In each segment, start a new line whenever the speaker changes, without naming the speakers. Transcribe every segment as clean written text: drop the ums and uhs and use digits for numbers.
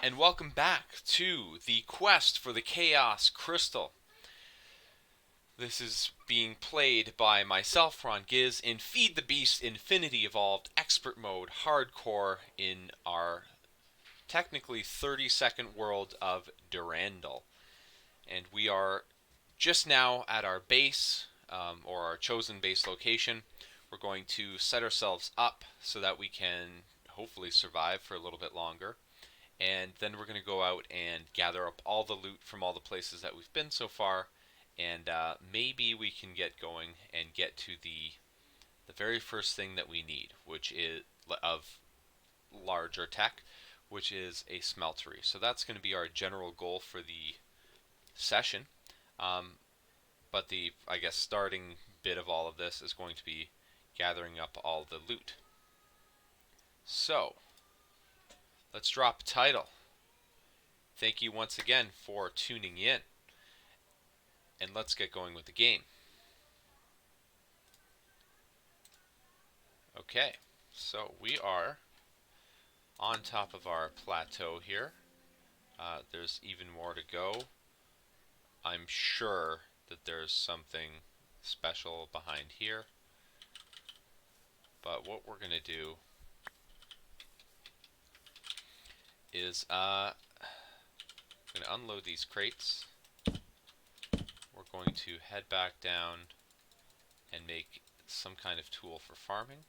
and welcome back to the quest for the Chaos Crystal. This is being played by myself, RonGiz, in Feed the Beast Infinity Evolved Expert Mode Hardcore in our technically 30-second world of Durandal. And we are just now at our base, or our chosen base location. We're going to set ourselves up so that we can hopefully survive for a little bit longer. And then we're going to go out and gather up all the loot from all the places that we've been so far, and maybe we can get going and get to the very first thing that we need, which is of larger tech, which is a smeltery. So that's going to be our general goal for the session. But the, I guess, starting bit of all of this is going to be gathering up all the loot. So let's drop title. Thank you once again for tuning in. And let's get going with the game. Okay, so we are on top of our plateau here. There's even more to go. I'm sure that there's something special behind here. But what we're going to do is I'm going to unload these crates. We're going to head back down and make some kind of tool for farming.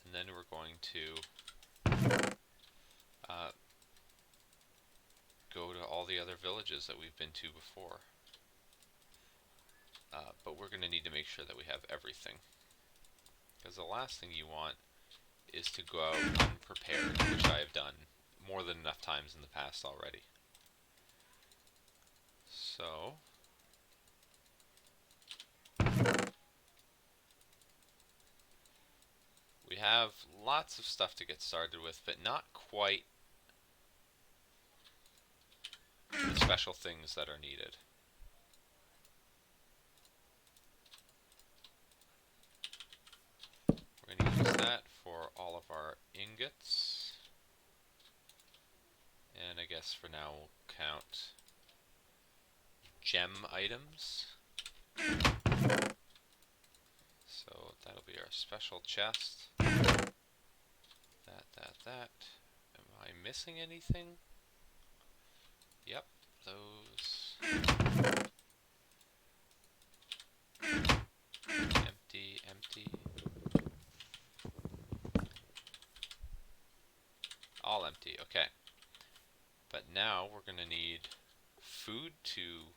And then we're going to go to all the other villages that we've been to before. But we're going to need to make sure that we have everything. Because the last thing you want is to go out unprepared, which I have done more than enough times in the past already. So we have lots of stuff to get started with, but not quite the special things that are needed. We're going to use that for all of our ingots. And I guess for now we'll count gem items. So that'll be our special chest. That. Am I missing anything? Yep, those. Empty. All empty, okay. But now we're going to need food to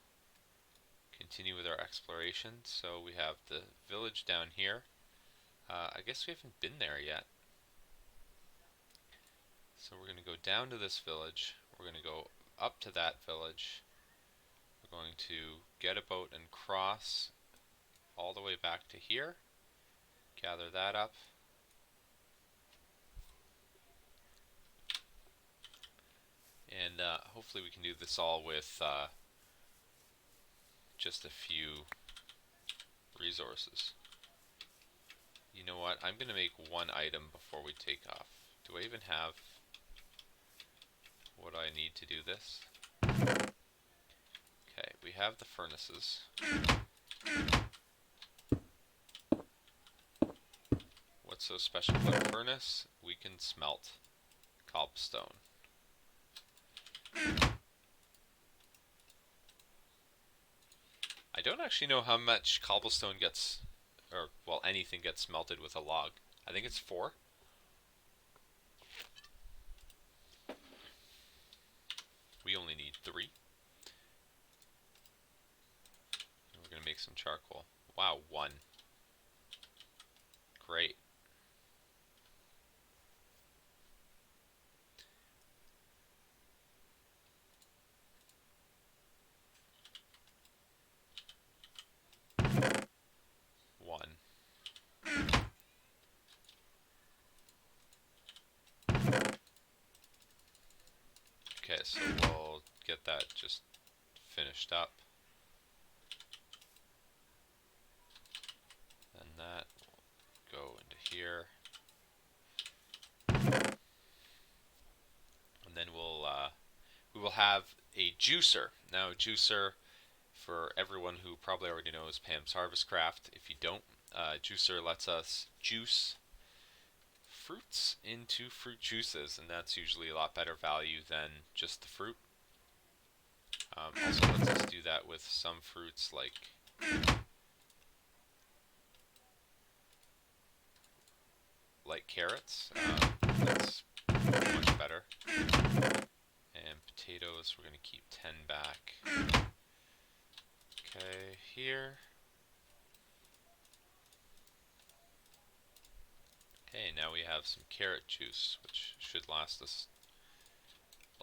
continue with our exploration. So we have the village down here. I guess we haven't been there yet. So we're going to go down to this village. We're going to go up to that village. We're going to get a boat and cross all the way back to here. Gather that up. And hopefully we can do this all with just a few resources. You know what? I'm going to make one item before we take off. Do I even have what I need to do this? Okay, we have the furnaces. What's so special about a furnace? We can smelt cobblestone. I don't actually know how much cobblestone gets, or, well, anything gets smelted with a log. I think it's 4. We only need 3. And we're going to make some charcoal. Wow, 1. Great. Okay, so we'll get that just finished up. And that will go into here. juicer. Now, juicer, for everyone who probably already knows Pam's Harvest Craft, if you don't, juicer lets us juice fruits into fruit juices, and that's usually a lot better value than just the fruit. Also lets us do that with some fruits like carrots. That's much better. And potatoes, we're going to keep 10 back. Okay, here. Okay, now we have some carrot juice, which should last us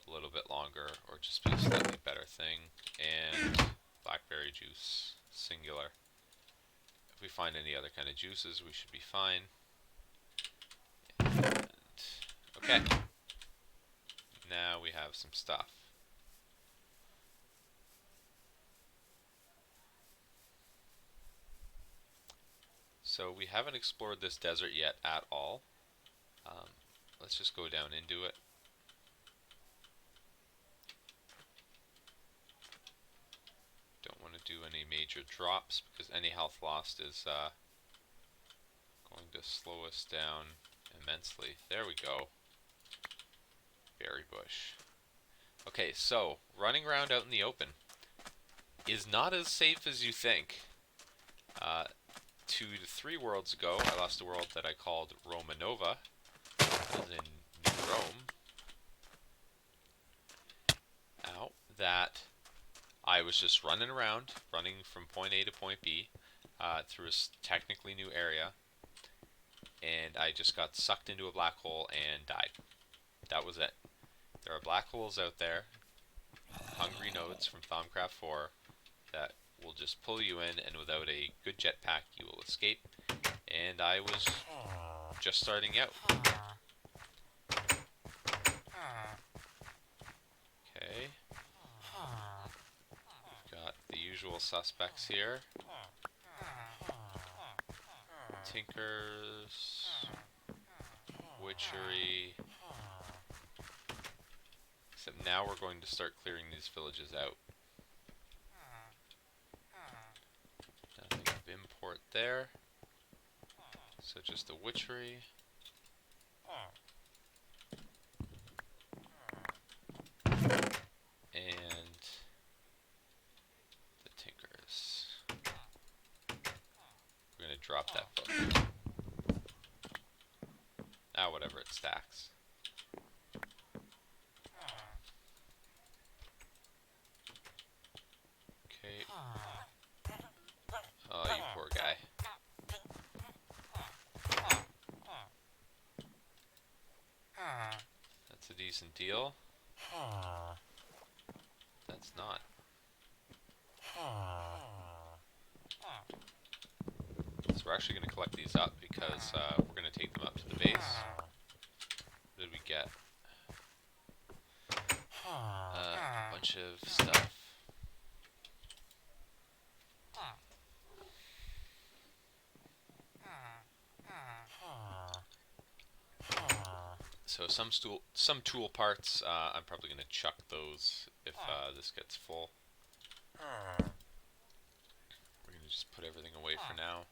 a little bit longer, or just be a slightly better thing. And blackberry juice, singular. If we find any other kind of juices, we should be fine. And, okay. Now we have some stuff. So we haven't explored this desert yet at all. Let's just go down into it. Don't want to do any major drops because any health lost is going to slow us down immensely. There we go. Berry bush. Okay, so running around out in the open is not as safe as you think. 2 to 3 worlds ago, I lost a world that I called Romanova, as in New Rome. Now that I was just running around, running from point A to point B, through a technically new area, and I just got sucked into a black hole and died. That was it. There are black holes out there, hungry nodes from Thaumcraft 4, that will just pull you in, and without a good jetpack you will escape. And I was just starting out. Okay. We've got the usual suspects here. Tinkers, witchery. Except now we're going to start clearing these villages out. Nothing of import there. So just the witchery. And the tinkers. We're going to drop that book. Ah, whatever, it stacks. Okay. Oh, you poor guy. That's a decent deal. That's not. So we're actually going to collect these up because we're going to take them up to the base. What did we get? A bunch of stuff. So some tool parts, I'm probably going to chuck those if this gets full. We're going to just put everything away for now.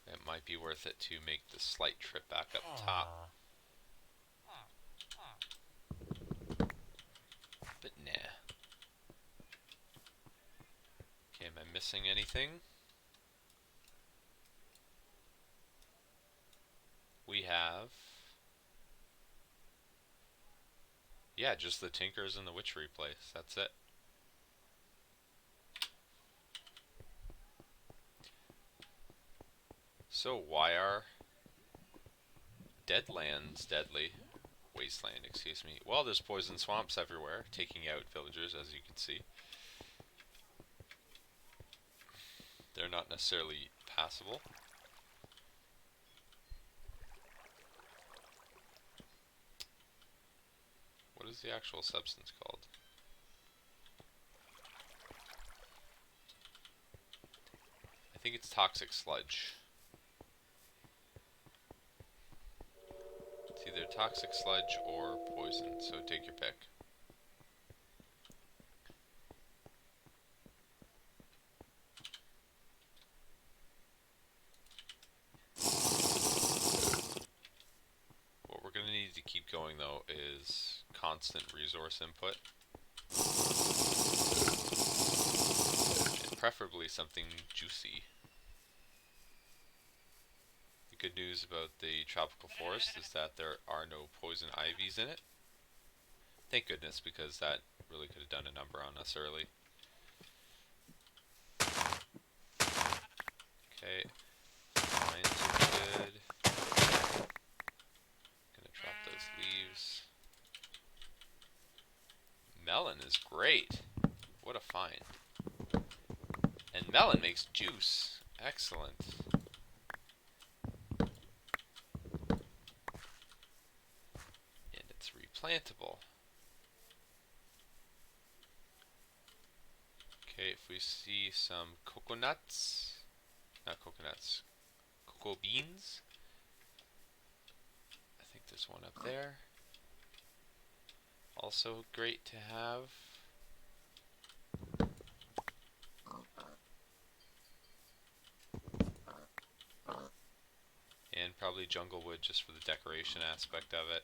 It might be worth it to make the slight trip back up top. But nah. Okay, am I missing anything? We have... yeah, just the Tinkers and the Witchery place. That's it. So why are Deadlands deadly? Wasteland, excuse me. Well, there's poison swamps everywhere, taking out villagers, as you can see. They're not necessarily passable. What is the actual substance called? I think it's toxic sludge. It's either toxic sludge or poison, so take your pick. going though is constant resource input. And preferably something juicy. The good news about the tropical forest is that there are no poison ivies in it. Thank goodness, because that really could have done a number on us early. Okay, vines are good. Gonna drop those leaves. Melon is great. What a find. And melon makes juice. Excellent. And it's replantable. Okay, if we see some coconuts, not coconuts, cocoa beans. I think there's one up there. Also great to have. And probably jungle wood just for the decoration aspect of it.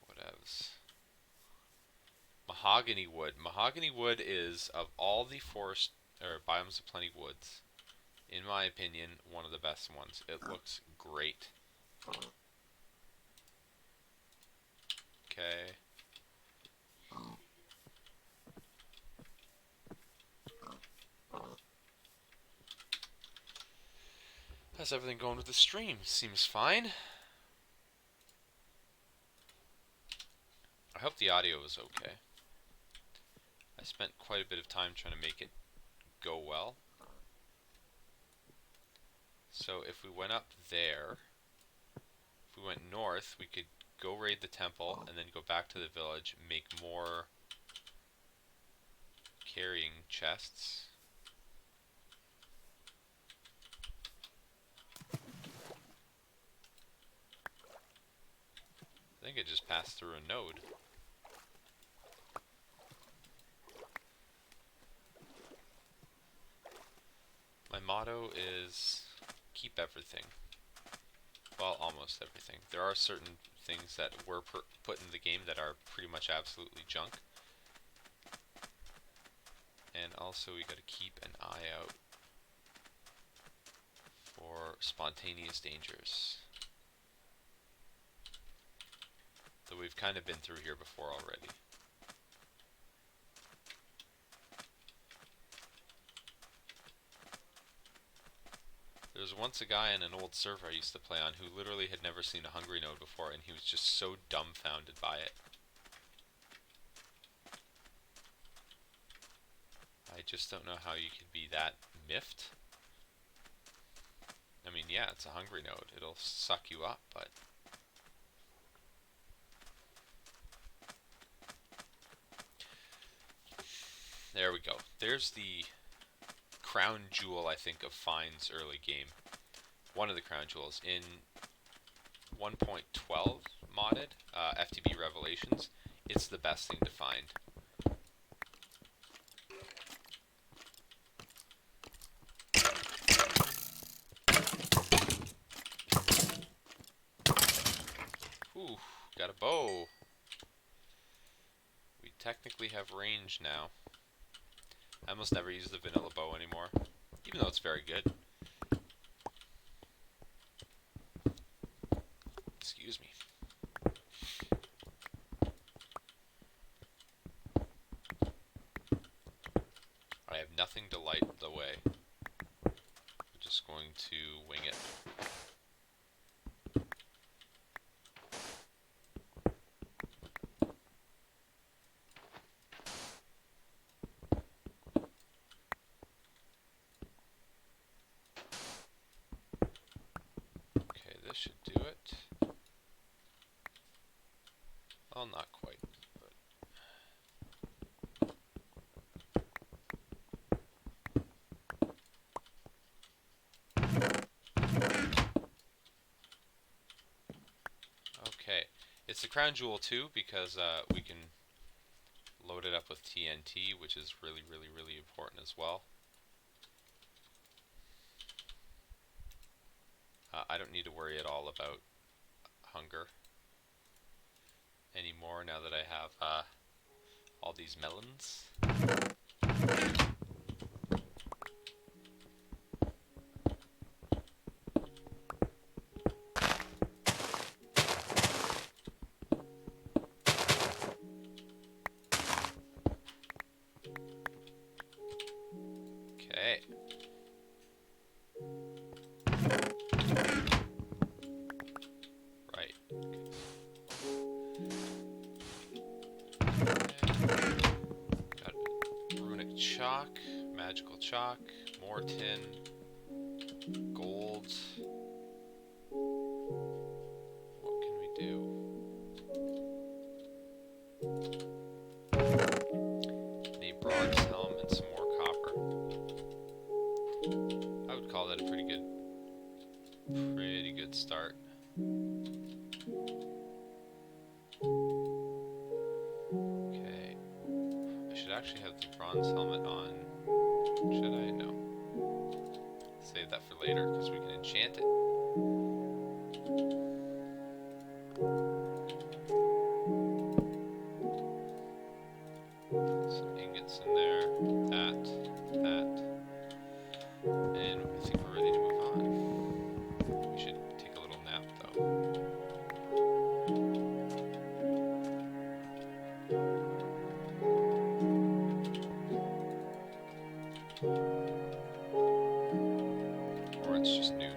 What else? Mahogany wood. Mahogany wood is, of all the forest or biomes of plenty woods, in my opinion, one of the best ones. It looks great. Okay. How's everything going with the stream? Seems fine. I hope the audio is okay. I spent quite a bit of time trying to make it go well. So if we went up there, if we went north, we could go raid the temple and then go back to the village, make more carrying chests. I think it just passed through a node. My motto is keep everything. Well, almost everything. There are certain things that were put in the game that are pretty much absolutely junk. And also we gotta keep an eye out for spontaneous dangers. Though we've kind of been through here before already. There was once a guy in an old server I used to play on who literally had never seen a hungry node before, and he was just so dumbfounded by it. I just don't know how you could be that miffed. I mean, yeah, it's a hungry node. It'll suck you up, but... There we go. There's the crown jewel, I think, of finds early game. One of the crown jewels. In 1.12 modded, FTB Revelations, it's the best thing to find. Ooh, got a bow. We technically have range now. I almost never use the vanilla bow anymore, even though it's very good. Excuse me. I have nothing to light the way. I'm just going to wing it. Should do it. Well, not quite, but... Okay, it's the crown jewel too, because we can load it up with TNT, which is really, really, really important as well. I don't need to worry at all about hunger anymore now that I have all these melons. Okay. Right. Got runic chalk, magical chalk, more tin, gold. What can we do? Need a bronze helm and some more copper. I would call that a pretty good start. Okay. I should actually have the bronze helmet on. Should I? No. Save that for later because we can enchant it. Some ingots in there. That. And I think we're ready to move on. We should take a little nap though. Or it's just noon.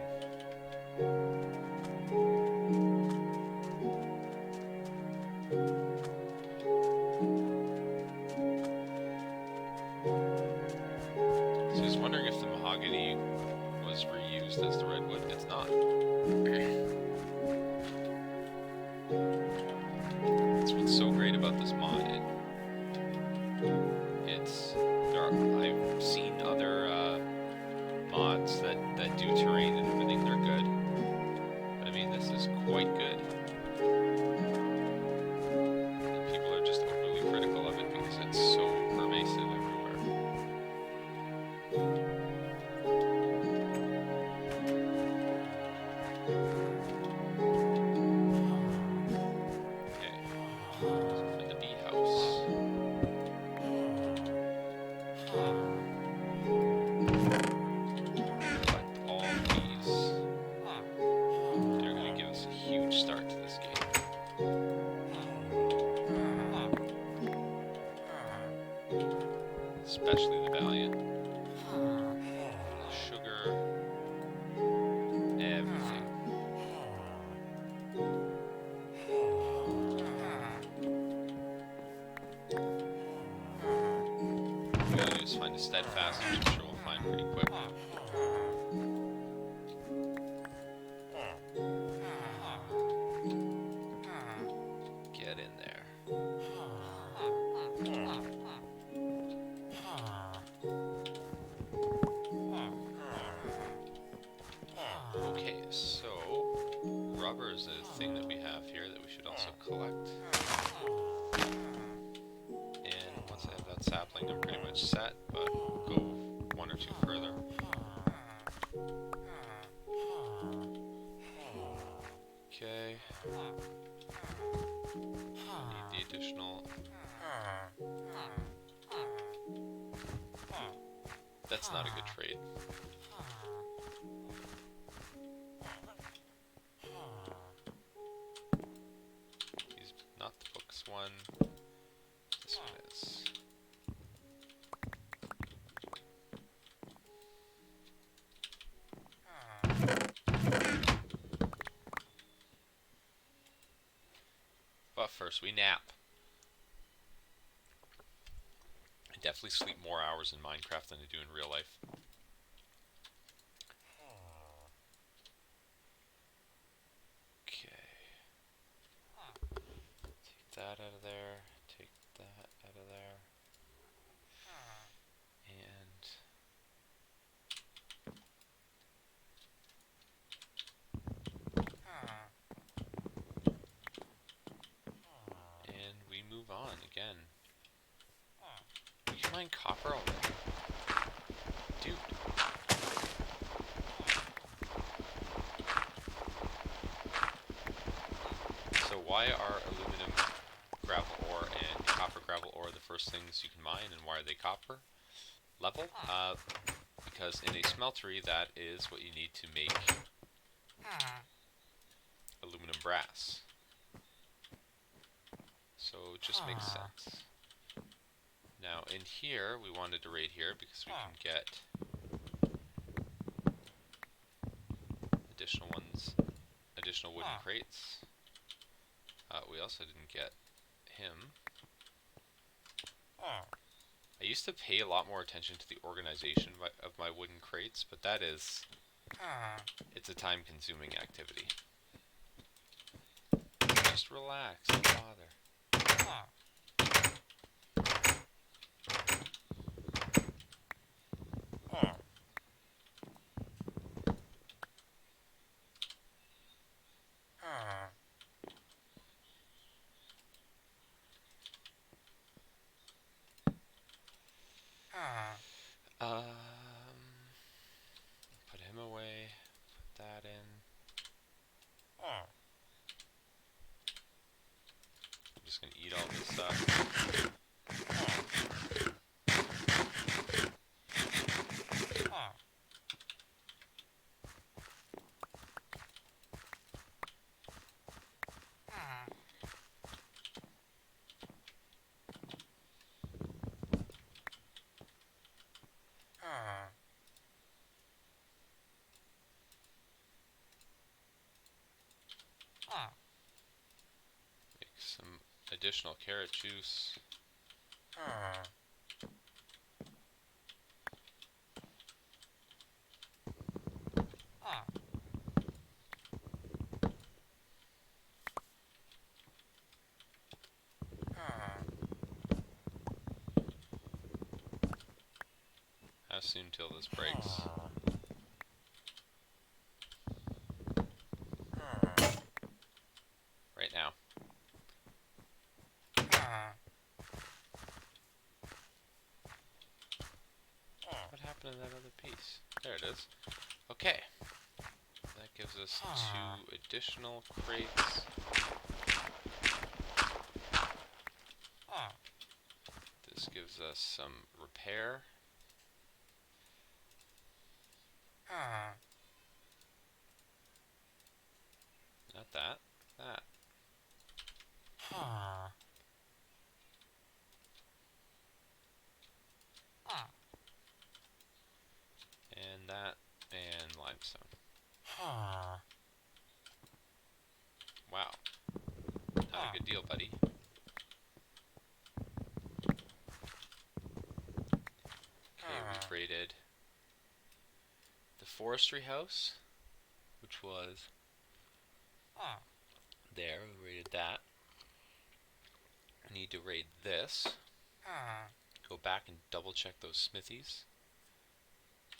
So I was wondering if the mahogany was reused as the redwood. It's not. That's what's so great about this mod. I've seen other mods that do terrain and everything. They're good, but I mean this is quite good. And people are just overly critical of it because it's so pervasive everywhere. Okay, for the bee house. Collect all these. They're going to give us a huge start to this game. Especially the Valiant. Sugar. Everything. What we gotta do is find a steadfast, which I'm sure we'll find pretty quick. Get in there. Okay, so rubber is a thing that we have here that we should also collect. And once I have that sapling, I'm pretty much set, but we'll go one or two further. Okay. Need the additional. That's not a good trade. He's not the books one. This one is. But first we nap. I definitely sleep more hours in Minecraft than I do in real life. Okay. Take that out of there. Take that out of there. And we move on again. We can mine copper already. Dude. why are aluminum gravel ore and copper gravel ore the first things you can mine, and why are they copper level? Because in a smeltery, that is what you need to make aluminum brass. So it just makes sense. Now in here, we wanted to raid here because we can get additional wooden crates. We also didn't get him. I used to pay a lot more attention to the organization of my wooden crates, but that is, it's a time-consuming activity. Just relax, don't bother. Put him away, put that in. I'm just gonna eat all this stuff. Make some additional carrot juice. How soon till this breaks? Right now. What happened to that other piece? There it is. Okay. That gives us 2 additional crates. This gives us some repair. Not that. That. And that. And limestone. Wow. Not a good deal, buddy. Okay, we created the forestry house, which was there. We raided that. I need to raid this. Go back and double check those smithies.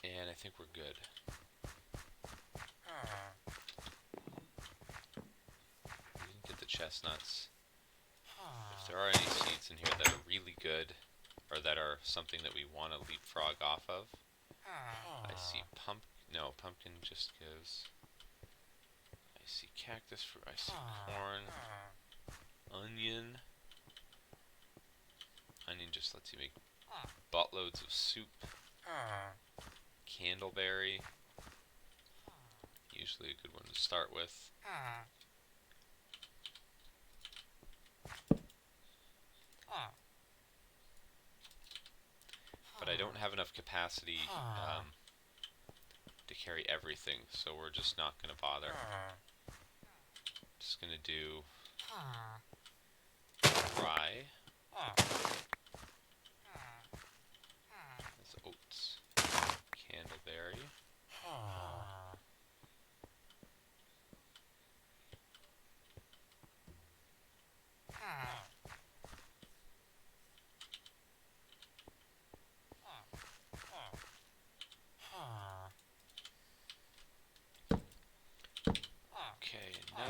And I think we're good. We didn't get the chestnuts. If there are any seeds in here that are really good, or that are something that we want to leapfrog off of. I see pumpkin just goes. I see cactus fruit, I see corn. Onion. Onion just lets you make buttloads of soup. Candleberry. Usually a good one to start with. But I don't have enough capacity to carry everything, so we're just not going to bother. Just going to do rye. That's oats. Candleberry. Okay, no.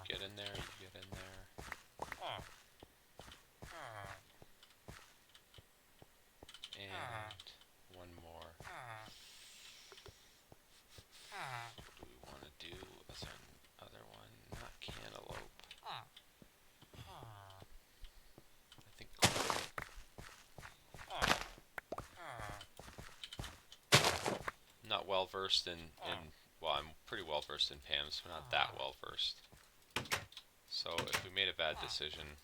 You get in there, you get in there. And not well versed in well, I'm pretty well versed in PAMs, but not that well versed. So if we made a bad decision,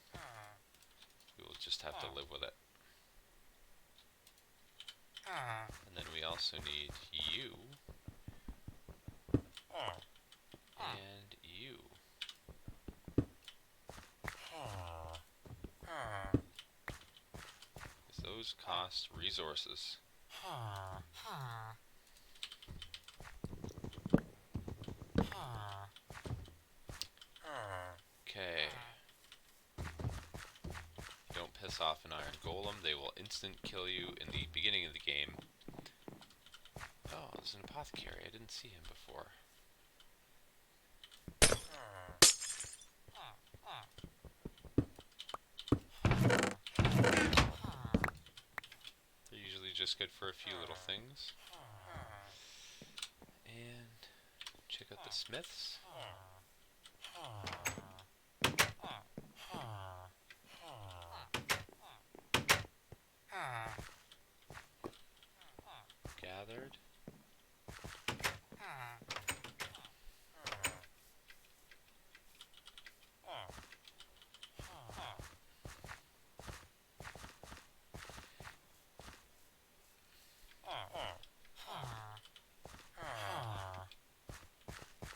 we will just have to live with it. And then we also need you and you. Because those cost resources. Okay. Don't piss off an iron golem. They will instant kill you in the beginning of the game. Oh, there's an apothecary. I didn't see him before. They're usually just good for a few little things. And check out the smiths. Gathered.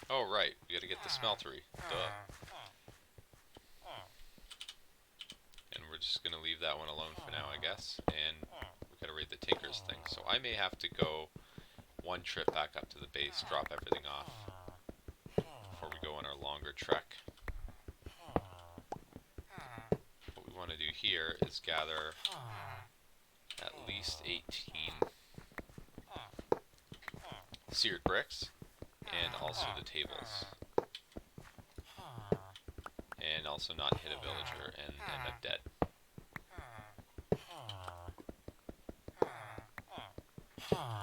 Oh, right. We gotta get the smeltery. Duh. And we're just gonna leave that one alone for now, I guess. And we gotta raid the Tinker's thing. So I may have to go one trip back up to the base, drop everything off before we go on our longer trek. What we want to do here is gather at least 18 seared bricks and also the tables. And also not hit a villager and end up dead.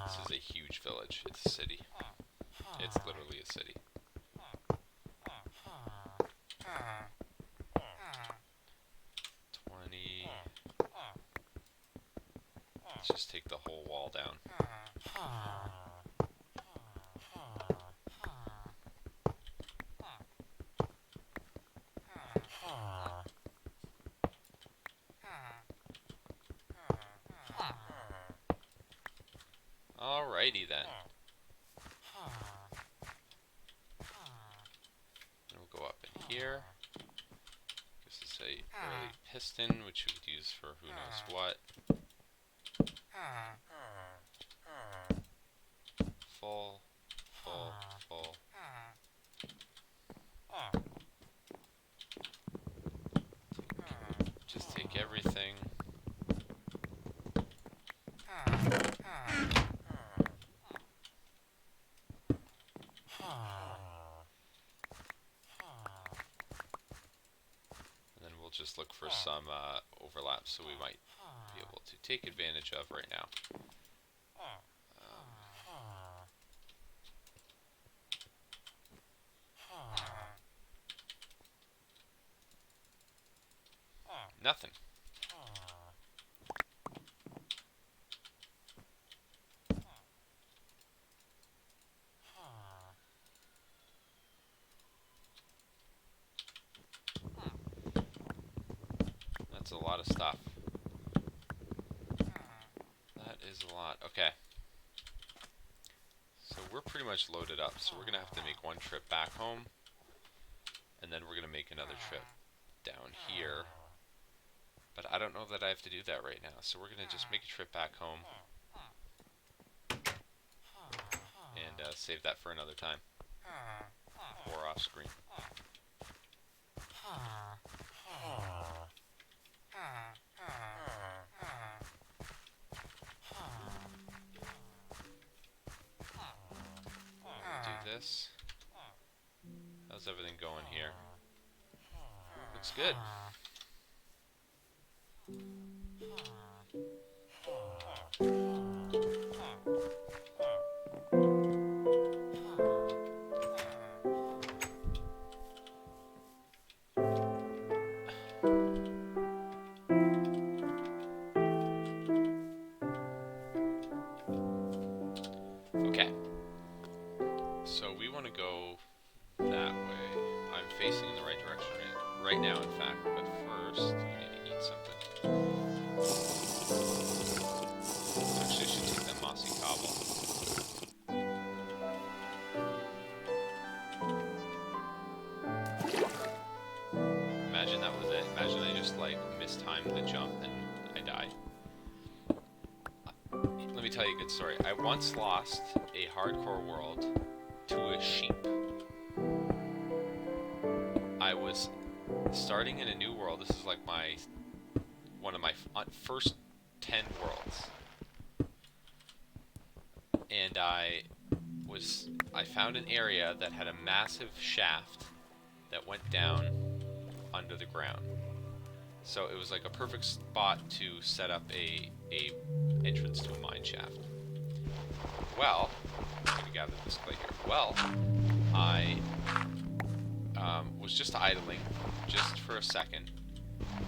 This is a huge village. It's a city. It's literally a city. 20. Let's just take the whole wall down. Alrighty then. And we'll go up in here. This is a early piston, which we could use for who knows what. Full, full, full. Just take everything. Just look for some overlap, so we might be able to take advantage of right now. Nothing. That's a lot of stuff. That is a lot. Okay. So we're pretty much loaded up, so we're going to have to make one trip back home, and then we're going to make another trip down here. But I don't know that I have to do that right now, so we're going to just make a trip back home and save that for another time, or off screen. Do this. How's everything going here? Looks good. Okay. go that way. I'm facing in the right direction right now, in fact. But first, I need to eat something. Actually, I should take that mossy cobble. Imagine that was it. Imagine I just like mistimed the jump and I died. Let me tell you a good story. I once lost a hardcore world to a sheep. I was starting in a new world. This is like one of my first 10 worlds. And I found an area that had a massive shaft that went down under the ground. So it was like a perfect spot to set up a entrance to a mine shaft. Well, I'm gonna gather this clay here. Well, I was just idling, just for a second,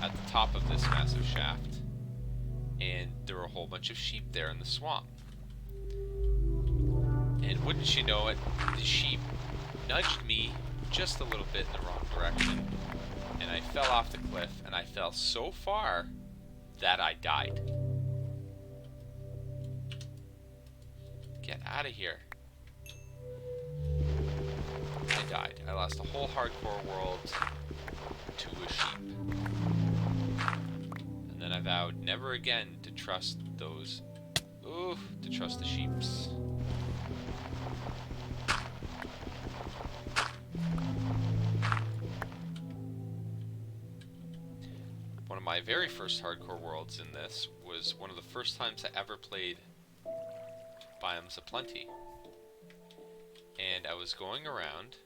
at the top of this massive shaft, and there were a whole bunch of sheep there in the swamp. And wouldn't you know it, the sheep nudged me just a little bit in the wrong direction, and I fell off the cliff, and I fell so far that I died. Get out of here. I died. I lost a whole hardcore world to a sheep. And then I vowed never again to trust those... Ooh, to trust the sheeps. One of my very first hardcore worlds in this was one of the first times I ever played Biomes of Plenty. And I was going around.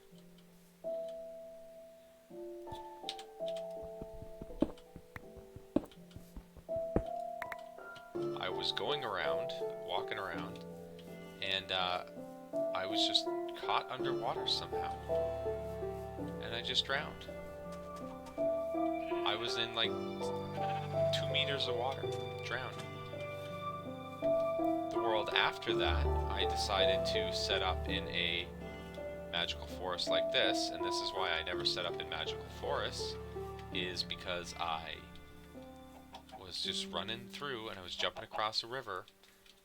Walking around, and I was just caught underwater somehow. And I just drowned. I was in like 2 meters of water, drowned. The world after that, I decided to set up in a magical forest like this, and this is why I never set up in magical forests, is because I was just running through and I was jumping across a river,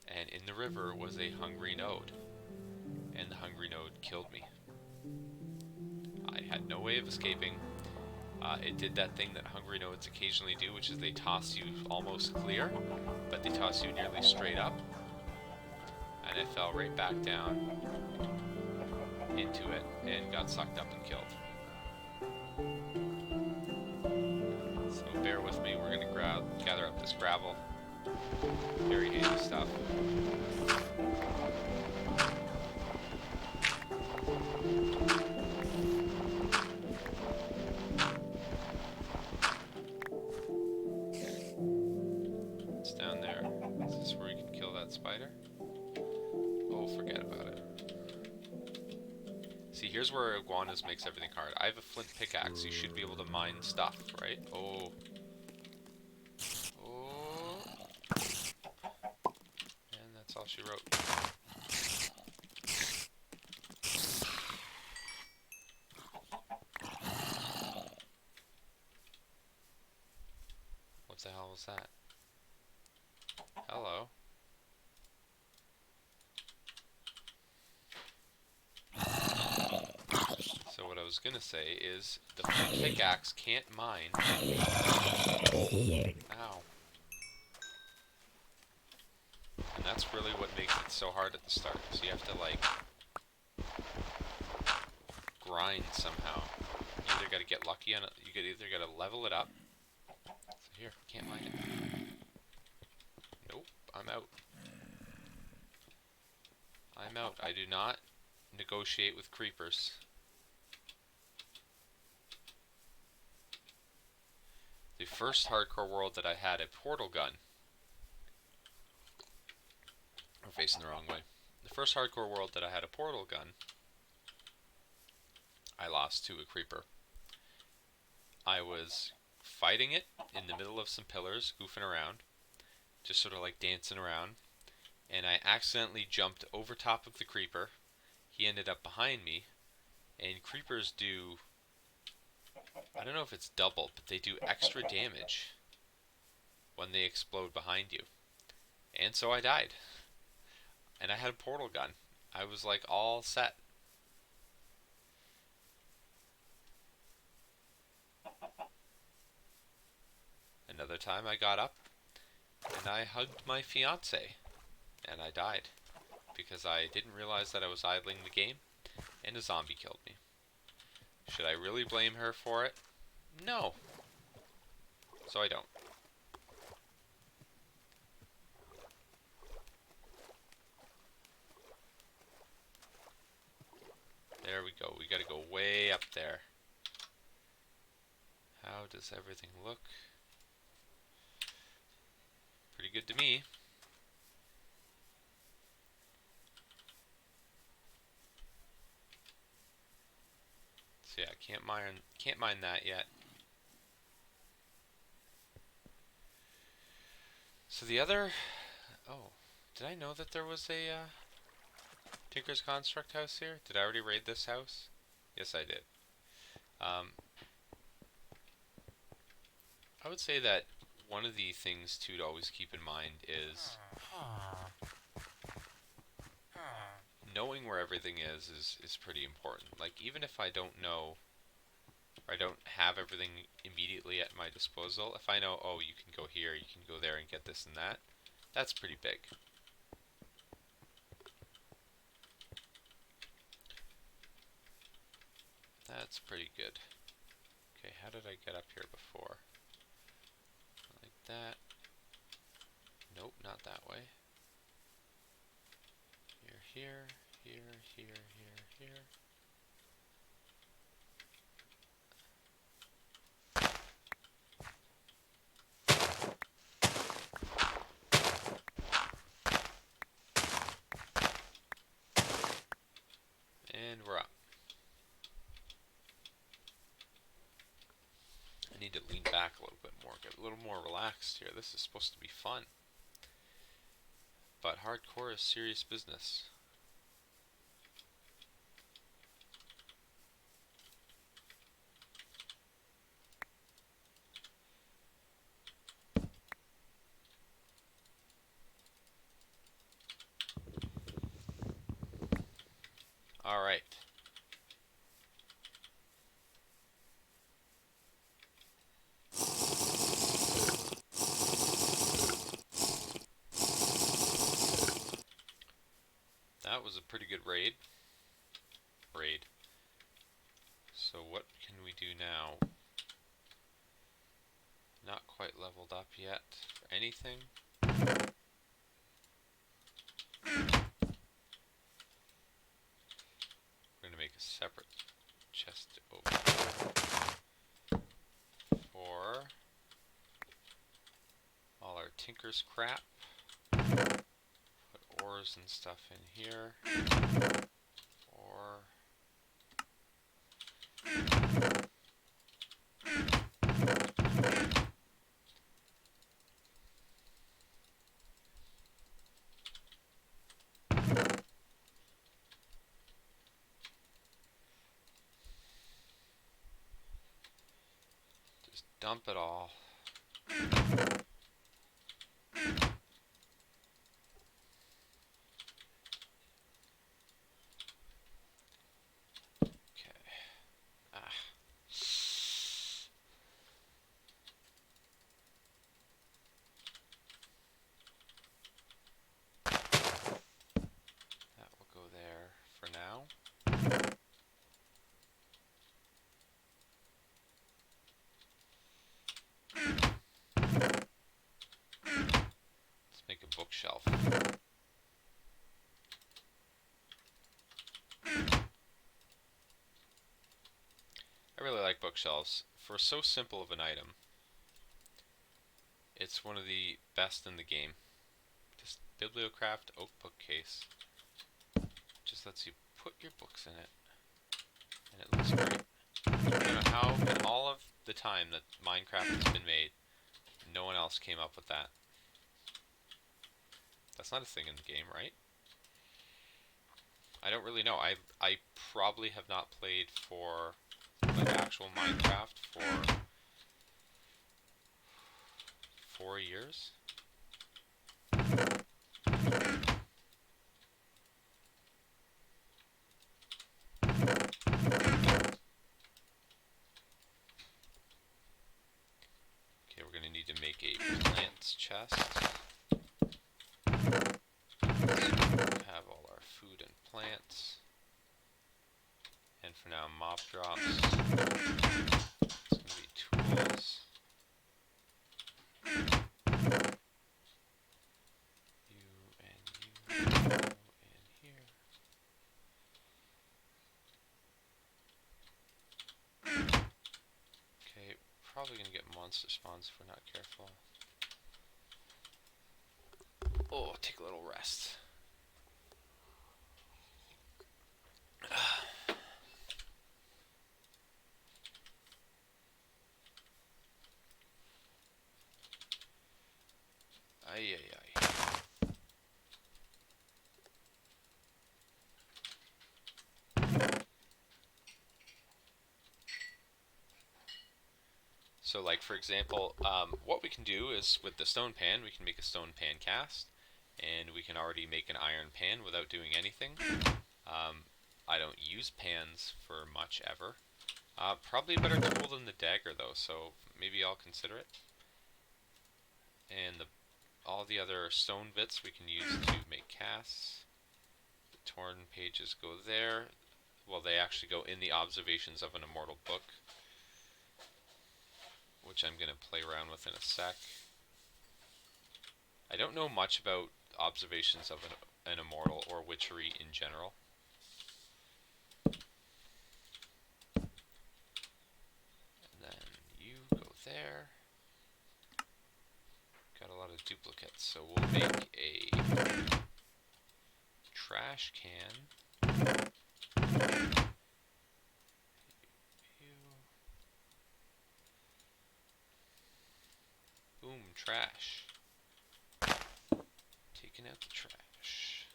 and in the river was a hungry node, and the hungry node killed me. I had no way of escaping. It did that thing that hungry nodes occasionally do, which is they toss you almost clear, but they toss you nearly straight up. And I fell right back down into it and got sucked up and killed. So bear with me, we're going to gather up this gravel. Very handy stuff. It's down there. Is this where you can kill that spider? Oh, forget about it. See, here's where iguanas makes everything hard. I have a flint pickaxe, so you should be able to mine stuff, right? Oh. Oh. And that's all she wrote. What the hell was that? Hello. So what I was gonna say is the pickaxe can't mine. Ow. And that's really what makes it so hard at the start. So you have to like grind somehow. You either gotta get lucky on it, you either gotta level it up. So here, can't mine it. Nope, I'm out. I'm out. I do not negotiate with creepers. The first hardcore world that I had a portal gun. I'm facing the wrong way. The first hardcore world that I had a portal gun, I lost to a creeper. I was fighting it in the middle of some pillars, goofing around, just sort of like dancing around, and I accidentally jumped over top of the creeper. He ended up behind me, And creepers do, I don't know if it's double, but they do extra damage when they explode behind you. And so I died. And I had a portal gun. I was like all set. Another time I got up and I hugged my fiance and I died because I didn't realize that I was idling the game and a zombie killed me. Should I really blame her for it? No. So I don't. There we go. We gotta go way up there. How does everything look? Pretty good to me. So yeah, can't mine that yet. So the other, oh, did I know that there was a Tinker's Construct house here? Did I already raid this house? Yes, I did. I would say that one of the things to always keep in mind is knowing where everything is pretty important. Like, even if I don't know, or I don't have everything immediately at my disposal, if I know, oh, you can go here, you can go there and get this and that, that's pretty big. That's pretty good. Okay, how did I get up here before? Like that. Nope, not that way. Here, here, here, here, here. And we're up. I need to lean back a little bit more, get a little more relaxed here. This is supposed to be fun. But hardcore is serious business. Alright. That was a pretty good raid. So what can we do now? Not quite leveled up yet for anything. We're going to make a separate chest to open for all our tinker's crap. Put ores and stuff in here. Ore. Just dump it all. For now. Let's make a bookshelf. I really like bookshelves. For so simple of an item, it's one of the best in the game. Just Bibliocraft oak bookcase. Just lets you put your books in it. And it looks great. I don't know how in all of the time that Minecraft has been made, no one else came up with that. That's not a thing in the game, right? I don't really know. I probably have not played for like actual Minecraft for 4 years. Okay, we're gonna need to make a plants chest. Have all our food and plants. And for now, mob drops. It's gonna be tools. You and you go in here. Okay, probably gonna get monster spawns if we're not careful. Oh, take a little rest. Ay, ay, ay. So like for example, what we can do is with the stone pan, we can make a stone pan cast, and we can already make an iron pan without doing anything. I don't use pans for much ever. Probably a better tool than the dagger though, so maybe I'll consider it. And all the other stone bits we can use to make casts. The torn pages go there. Well, they actually go in the observations of an immortal book, which I'm going to play around with in a sec. I don't know much about observations of an immortal or witchery in general. And then you go there. Got a lot of duplicates, so we'll make a trash can. Boom, trash. Taking out the trash.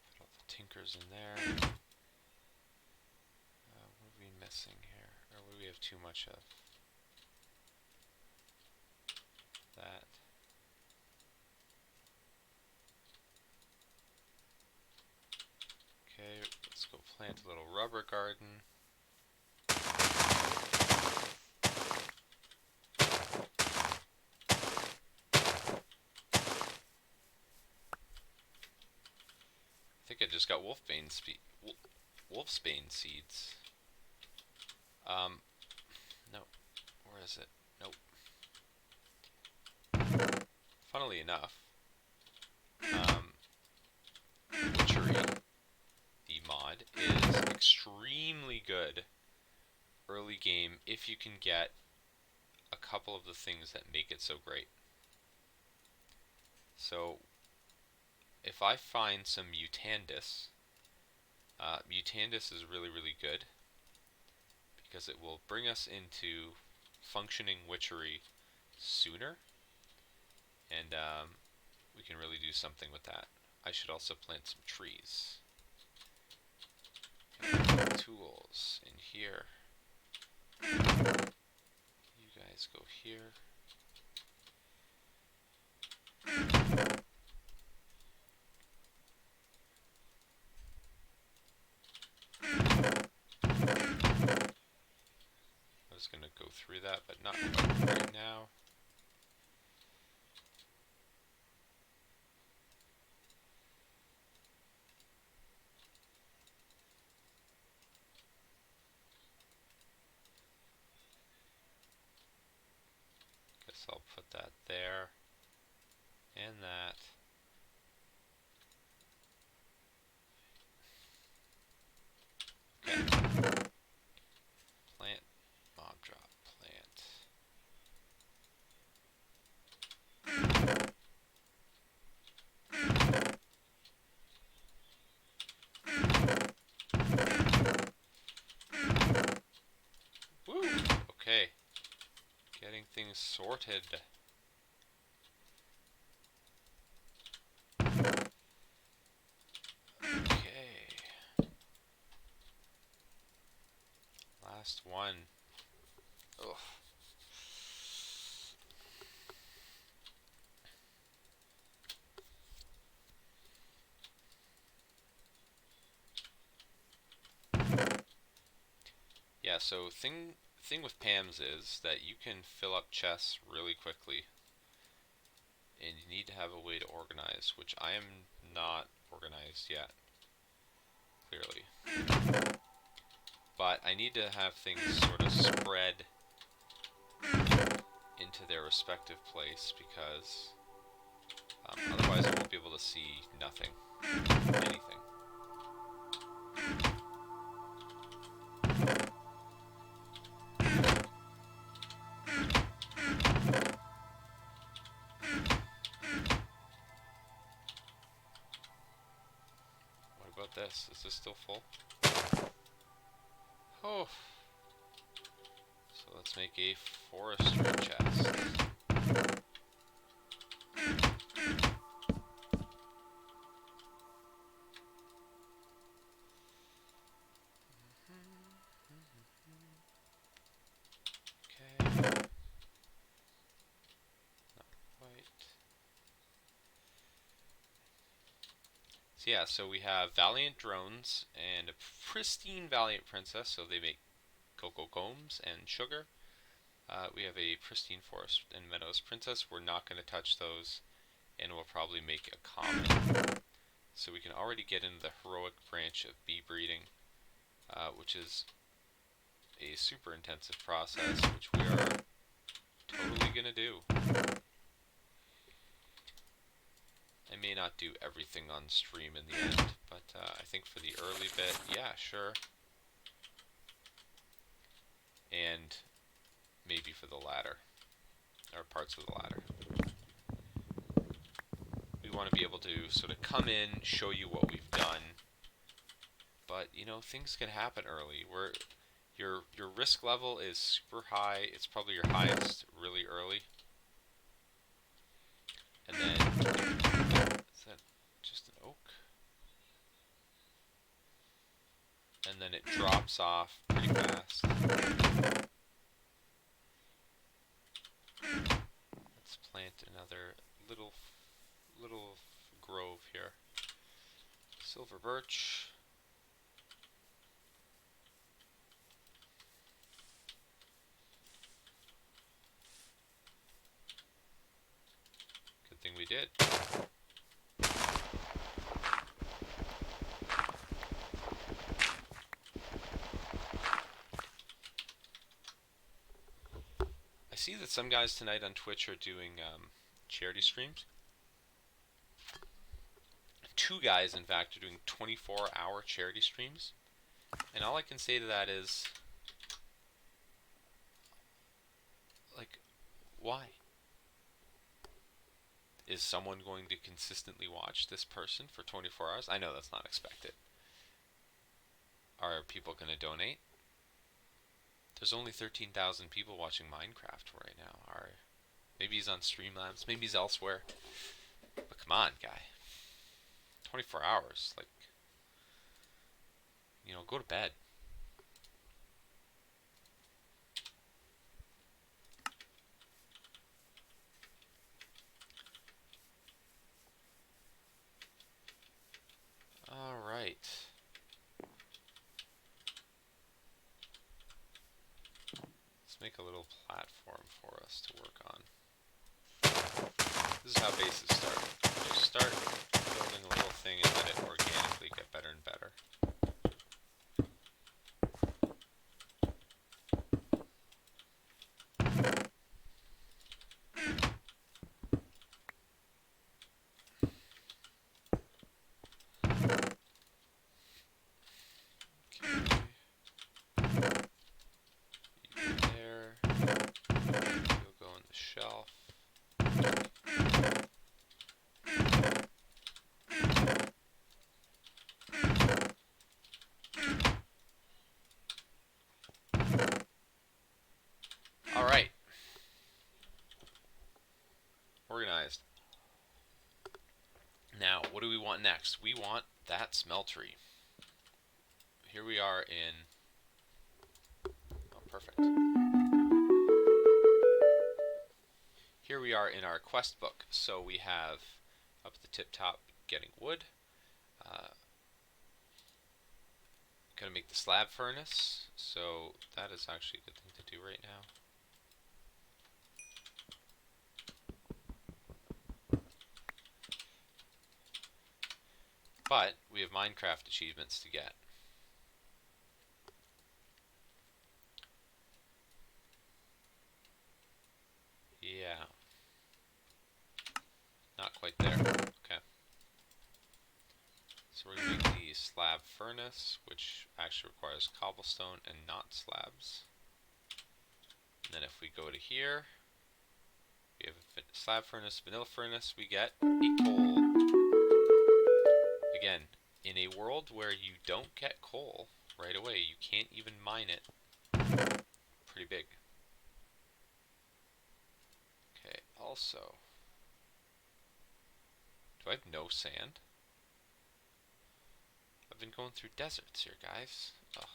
Put all the tinkers in there. What are we missing here? Or what do we have too much of? That. Okay, let's go plant a little rubber garden. I think I just got wolfsbane seeds. No. Where is it? Nope. Funnily enough, Witchery, the mod, is extremely good early game if you can get a couple of the things that make it so great. So, if I find some Mutandis, Mutandis is really, really good because it will bring us into functioning witchery sooner, and we can really do something with that. I should also plant some trees. Tools in here. You guys go here. I was going to go through that, but not right now. Guess I'll put that there and that. Okay. Plant, mob drop, plant. things sorted. Okay. Last one. Ugh. Yeah, so thing with PAMs is that you can fill up chests really quickly, and you need to have a way to organize, which I am not organized yet, clearly. But I need to have things sort of spread into their respective place, because otherwise I won't be able to see nothing, anything. What about this? Is this still full? Oh. So let's make a forestry chest. Okay. Not quite. So yeah, so we have Valiant Drones and a pristine Valiant Princess, so they make cocoa combs and sugar. We have a pristine Forest and Meadows Princess. We're not going to touch those, and we'll probably make a common. So we can already get into the heroic branch of bee breeding, which is a super intensive process, which we are totally going to do. I may not do everything on stream in the end, but I think for the early bit, yeah, sure. And maybe for the ladder, or parts of the ladder. We want to be able to sort of come in, show you what we've done, but you know, things can happen early. Your risk level is super high. It's probably your highest really early. And then, is that just an oak? And then it drops off pretty fast. Let's plant another little grove here. Silver birch. Good thing we did. I see that some guys tonight on Twitch are doing charity streams. 2 guys, in fact, are doing 24-hour charity streams. And all I can say to that is, like, why? Is someone going to consistently watch this person for 24 hours? I know that's not expected. Are people going to donate? There's only 13,000 people watching Minecraft right now. Maybe he's on Streamlabs, maybe he's elsewhere. But come on, guy. 24 hours, like, you know, go to bed. All right. Let's make a little platform for us to work on. This is how bases start. Just start building a little thing and let it organically get better and better. want next? We want that smeltery. Here we are in... Oh, perfect. Here we are in our quest book. So we have up at the tip top getting wood. Gonna make the slab furnace. So that is actually a good thing to do right now. But we have Minecraft achievements to get. Yeah. Not quite there. Okay. So we're going to make the slab furnace, which actually requires cobblestone and not slabs. And then if we go to here, we have a slab furnace, vanilla furnace, we get a coal. Again, in a world where you don't get coal right away, you can't even mine it. Pretty big. Okay, also, do I have no sand? I've been going through deserts here, guys. Ugh.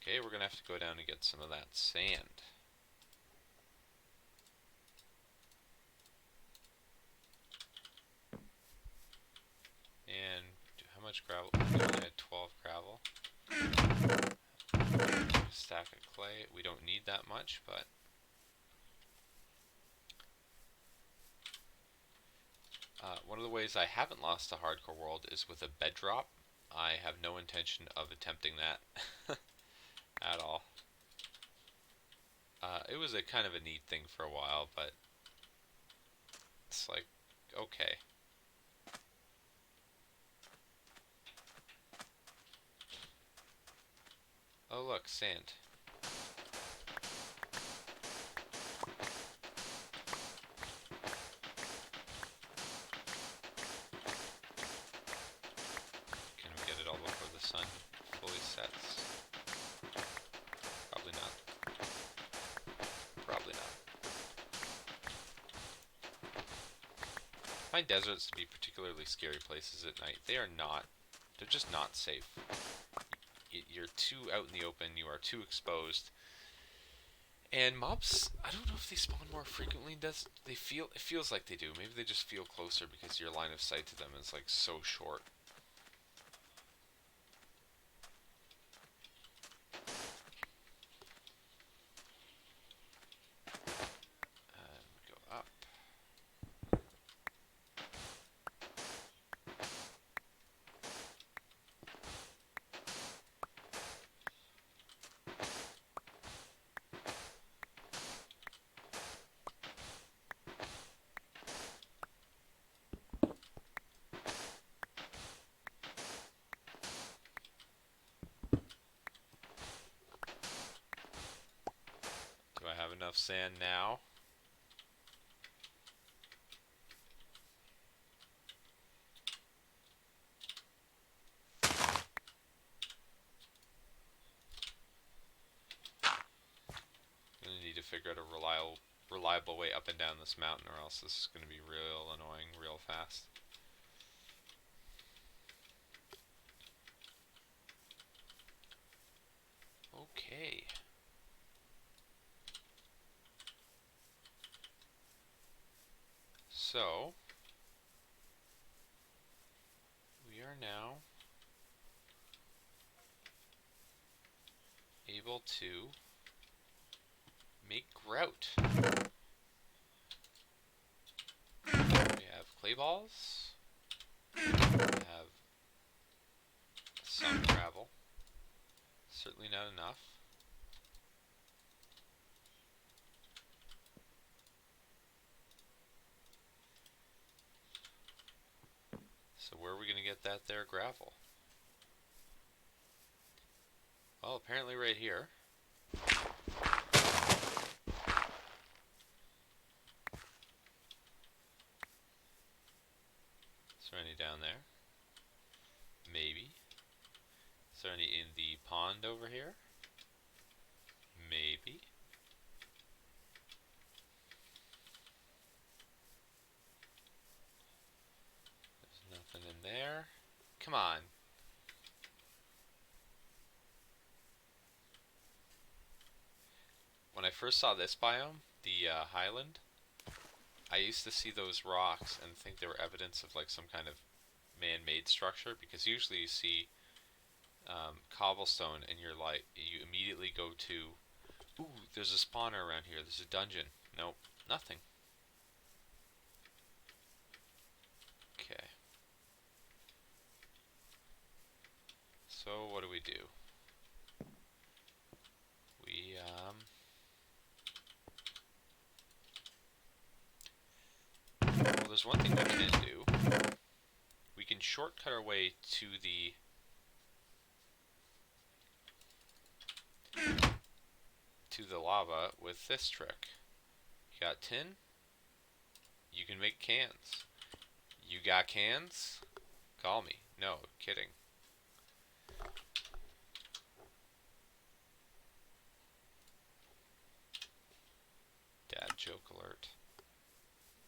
Okay, we're gonna have to go down and get some of that sand. And how much gravel? We only had 12 gravel. A stack of clay. We don't need that much, but one of the ways I haven't lost a hardcore world is with a bed drop. I have no intention of attempting that at all. It was a kind of a neat thing for a while, but it's like, okay. Oh look, sand. Can we get it all before the sun fully sets? Probably not. Probably not. I find deserts to be particularly scary places at night. They are not. They're just not safe. You're too out in the open. You are too exposed. And mobs, I don't know if they spawn more frequently. It feels like they do. Maybe they just feel closer because your line of sight to them is like so short. We go up. Do I have enough sand now? I'm gonna need to figure out a reliable way up and down this mountain, or else this is gonna be real annoying real fast. Okay. So, we are now able to make grout. We have clay balls. We have some gravel. Certainly not enough. So where are we going to get that there gravel? Well, apparently right here. Is there any down there? Maybe. Is there any in the pond over here? Maybe. there. Come on. When I first saw this biome, the highland, I used to see those rocks and think they were evidence of like some kind of man-made structure, because usually you see cobblestone and you're like, you immediately go to, ooh, there's a spawner around here, there's a dungeon. Nope, nothing. Okay. So what do? We, well, there's one thing we can do. We can shortcut our way to the lava with this trick. You got tin? You can make cans. You got cans? Call me. No, kidding. Dad joke alert.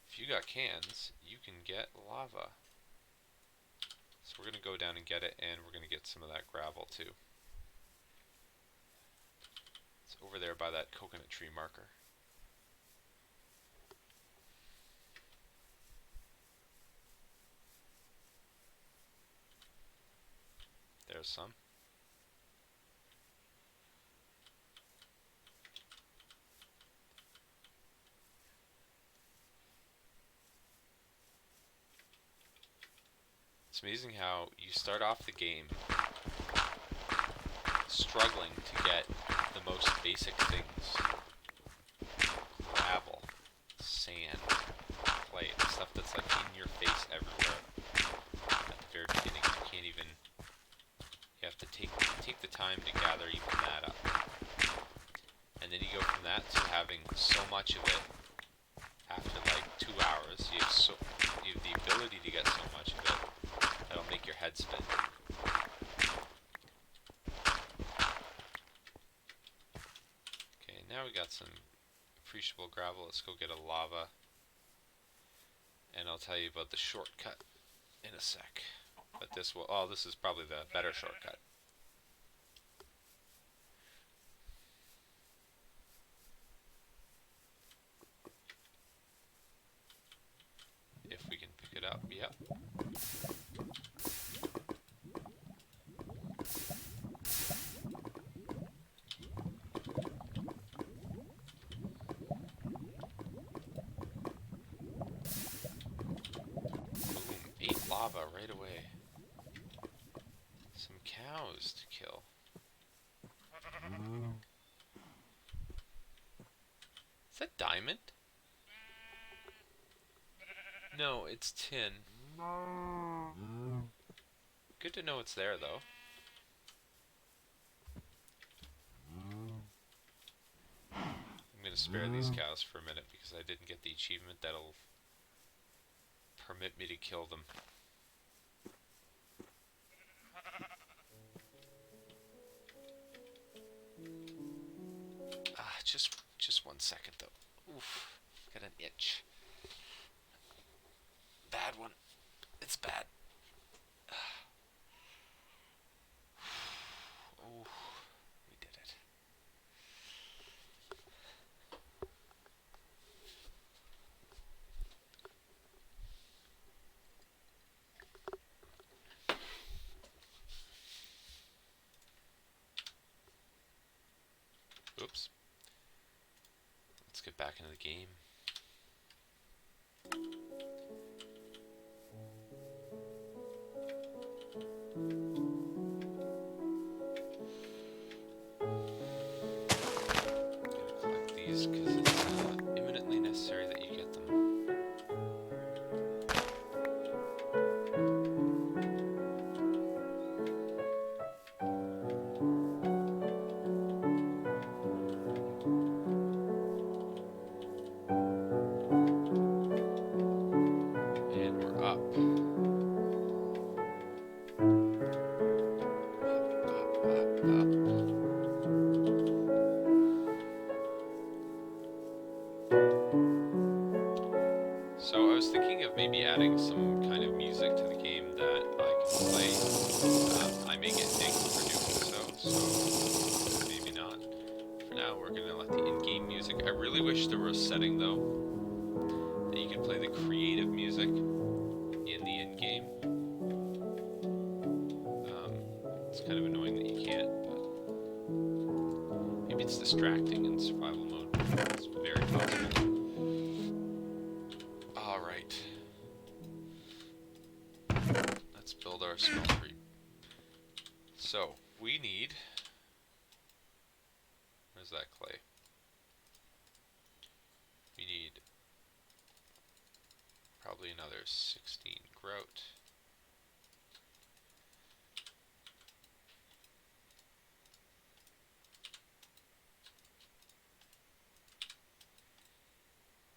If you got cans, you can get lava. So we're going to go down and get it, and we're going to get some of that gravel too. It's over there by that coconut tree marker. There's some. It's amazing how you start off the game struggling to get the most basic things. Gravel, sand, clay, the stuff that's like in your face everywhere. At the very beginning, you can't even, you have to take the time to gather even that up. And then you go from that to having so much of it after like 2 hours. You have the ability to get so much of it that'll make your head spin. Okay, now we got some appreciable gravel. Let's go get a lava. And I'll tell you about the shortcut in a sec. But this will, oh, this is probably the better shortcut. If we can pick it up, yep. Boom, 8 lava right away. Some cows to kill. Is that diamond? No, it's tin. Good to know it's there, though. I'm going to spare these cows for a minute because I didn't get the achievement that'll permit me to kill them. Just 1 second, though. Oof, got an itch. Bad one. It's bad. Oh, we did it. Oops. Let's get back into the game. Collect these because it's imminently necessary that you get them. And we're up. So I was thinking thinking of maybe adding some kind of music to the game that I can play. I may get dinged for doing so maybe not. For now, we're going to let the in-game music. I really wish there were a setting, though, that you could play the creative music in the in-game. It's kind of annoying that you can't, but maybe it's distracting in survival mode. It's very possible. Alright. Let's build our smeltery. So, we need... Where's that clay? We need probably another 16 grout.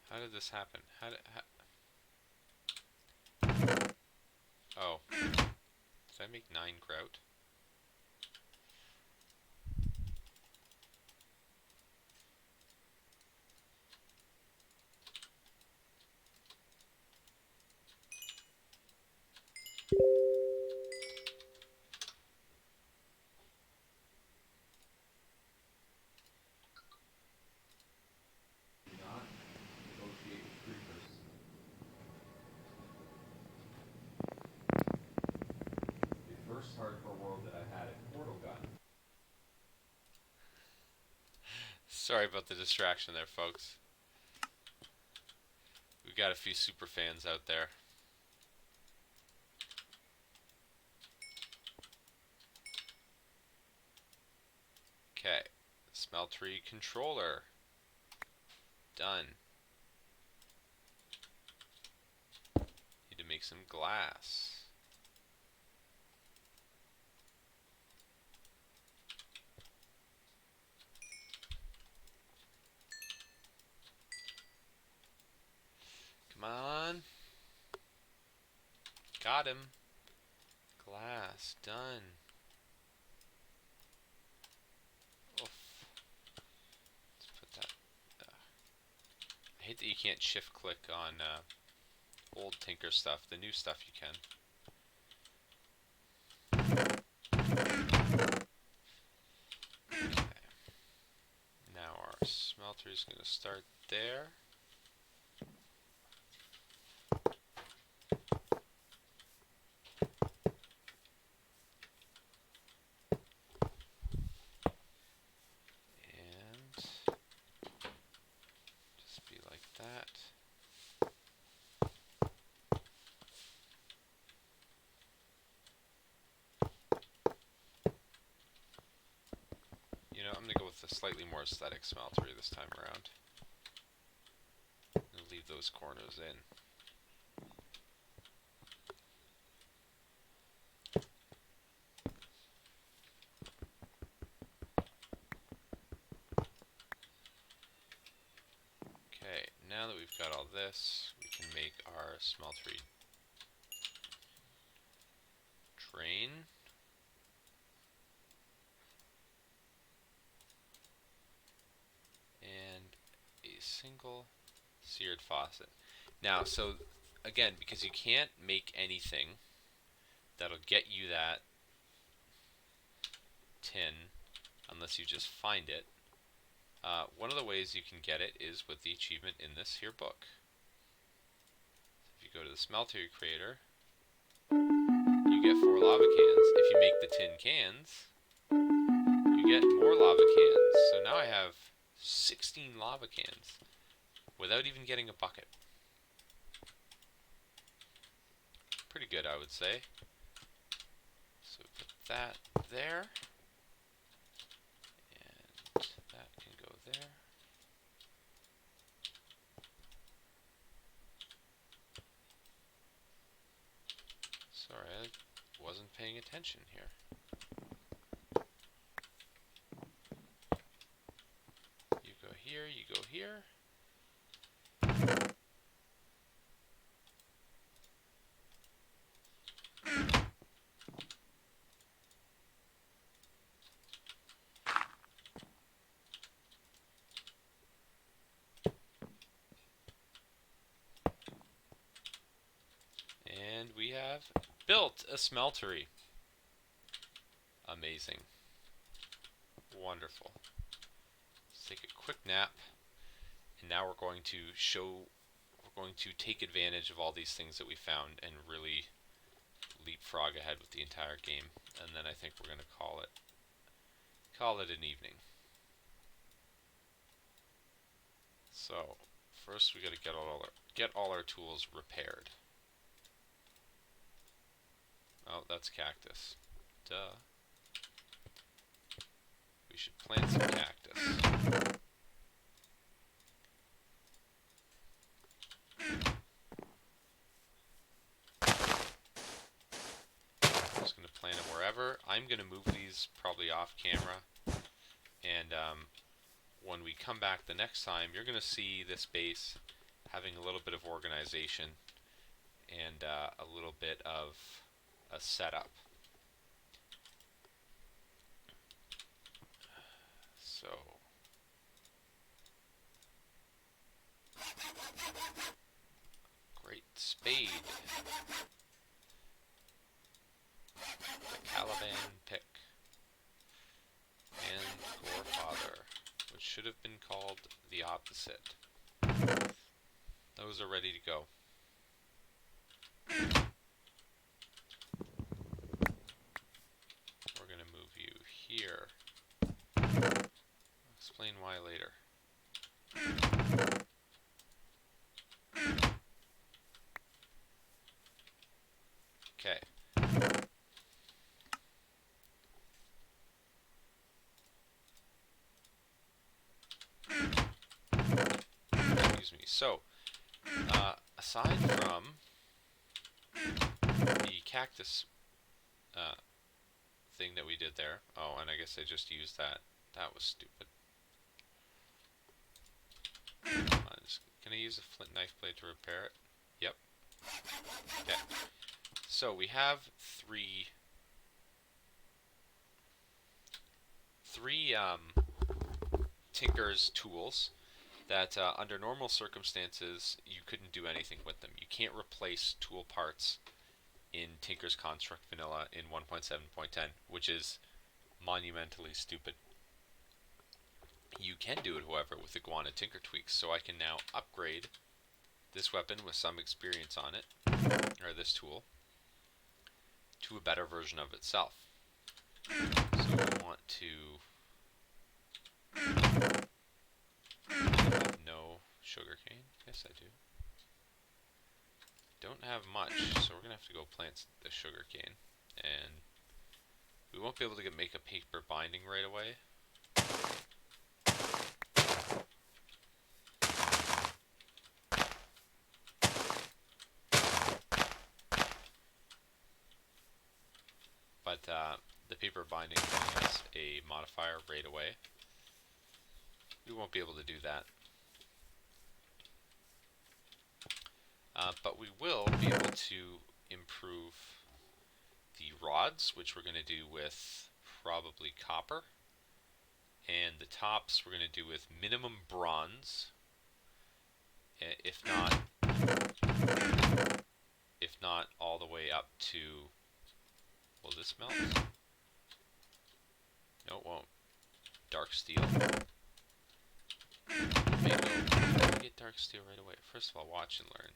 How did this happen? Oh. Did I make 9 grout? Sorry about the distraction there, folks. We got a few super fans out there. Okay, smeltery controller. Done. Need to make some glass. Come on. Got him. Glass. Done. Oof. Let's put that. I hate that you can't shift click on old Tinker stuff. The new stuff you can. Okay. Now our smelter is going to start there. You know, I'm going to go with a slightly more aesthetic smeltery this time around. And leave those corners in. Okay, now that we've got all this, we can make our smeltery drain. And a single seared faucet. Now, so again, because you can't make anything that'll get you that tin unless you just find it, one of the ways you can get it is with the achievement in this here book. So if you go to the smeltery creator, you get 4 lava cans. If you make the tin cans, you get more lava cans. So now I have 16 lava cans without even getting a bucket. Pretty good, I would say. So put that there, and that can go there. Sorry, I wasn't paying attention here. You go here, you go here. we have built a smeltery. Amazing. Wonderful. Let's take a quick nap. And now we're going to take advantage of all these things that we found and really leapfrog ahead with the entire game. And then I think we're going to call it an evening. So first we got to get all our tools repaired. Oh, that's cactus. Duh. We should plant some cactus. I'm just going to plant them wherever. I'm going to move these probably off camera. And when we come back the next time, you're going to see this base having a little bit of organization and a little bit of a setup. So great spade, the Caliban pick, and Gorefather, which should have been called the opposite. Those are ready to go. We're going to move you here. I'll explain why later. Okay. Excuse me. So, aside from the cactus thing that we did there, oh, and I guess I just used that. That was stupid. Can I use a flint knife blade to repair it? Yep. Okay. So we have three Tinker's tools that under normal circumstances you couldn't do anything with them. You can't replace tool parts in Tinker's Construct Vanilla in 1.7.10, which is monumentally stupid. You can do it, however, with Iguana Tinker Tweaks, so I can now upgrade this weapon with some experience on it, or this tool, to a better version of itself. So we want to have no sugarcane. Yes, I do. Don't have much, so we're gonna have to go plant the sugarcane, and we won't be able to make a paper binding right away. But the paper binding has a modifier right away. We won't be able to do that. But we will be able to improve the rods, which we're going to do with probably copper. And the tops we're going to do with minimum bronze. If not all the way up to... Will this melt? No, it won't. Dark steel. Maybe we'll get dark steel right away. First of all, watch and learn.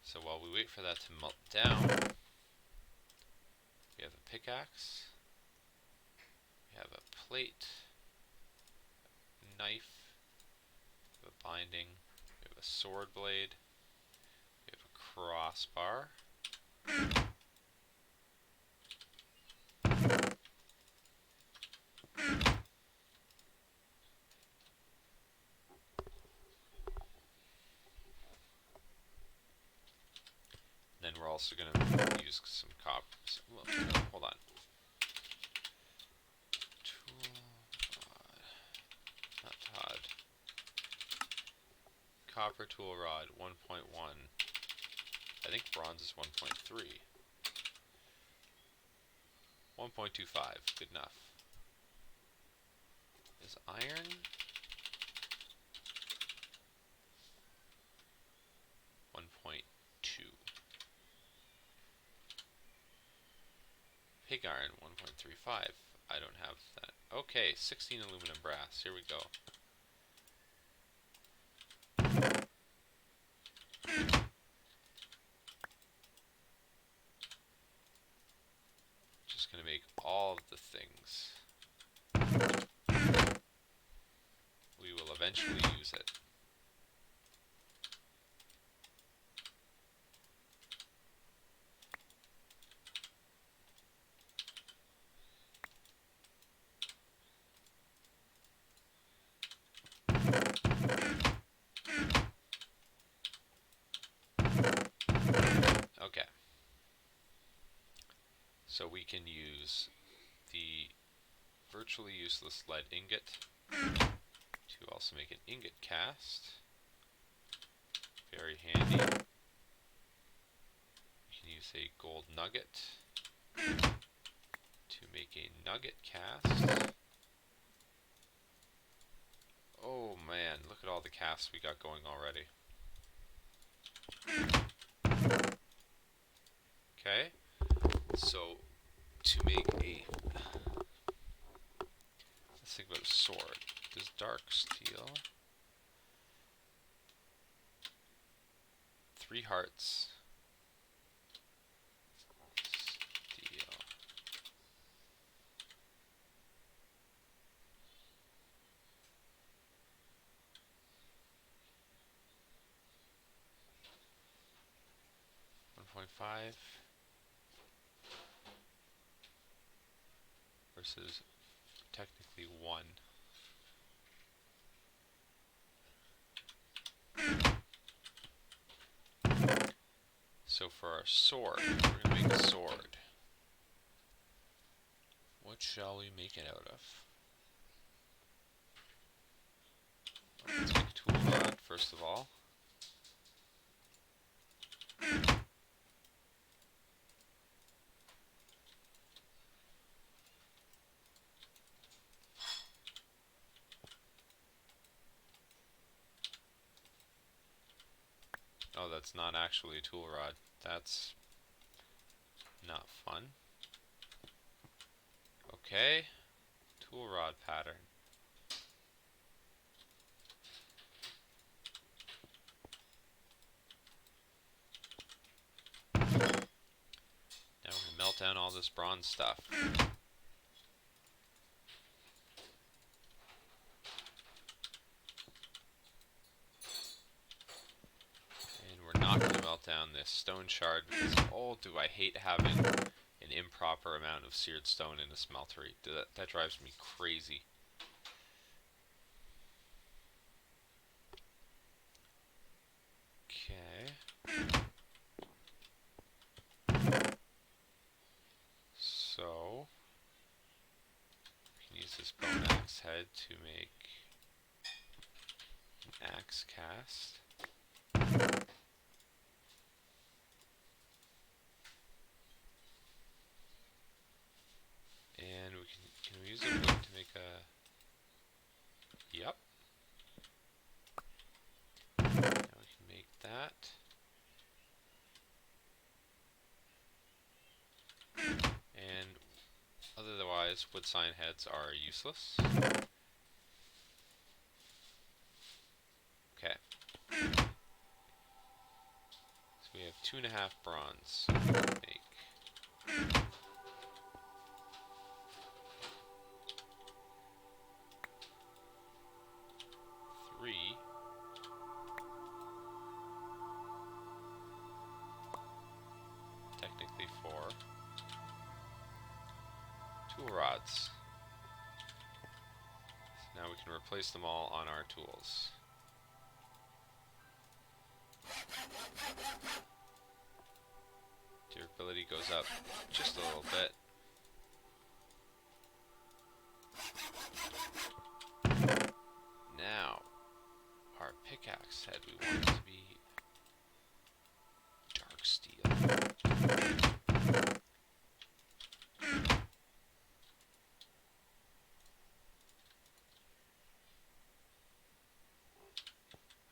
So while we wait for that to melt down, we have a pickaxe, we have a plate, a knife, we have a binding, we have a sword blade, we have a crossbar, then we're also going to use some copper. Well, no, hold on. Tool rod. Not Todd. Copper tool rod 1.1. I think bronze is 1.3. 1.25. Good enough. Is iron? iron, 1.35. I don't have that. Okay, 16 aluminum brass. Here we go. Just gonna make all of the things. We will eventually use it. Okay. So we can use the virtually useless lead ingot to also make an ingot cast. Very handy. We can use a gold nugget to make a nugget cast. Oh man, look at all the casts we got going already. Okay, so to make a, let's think about a sword. Does dark steel, 3 hearts, steel. .5 versus technically 1. So for our sword, we're going to make a sword. What shall we make it out of? Let's make a tool rod first of all. Oh, that's not actually a tool rod. That's not fun. Okay, tool rod pattern. Now we're going to melt down all this bronze stuff. And we're not going to melt down this stone shard because, oh, do I hate having an improper amount of seared stone in a smeltery. That drives me crazy. Okay. So we can use this bone axe head to make an axe cast. And can we use a wood to make a, yep. Now we can make that. And otherwise, wood sign heads are useless. Okay. So we have 2.5 bronze. Make. 3. Technically 4. Tool rods. So now we can replace them all on our tools. Durability goes up just a little bit. Now, our pickaxe head, we want it to be dark steel.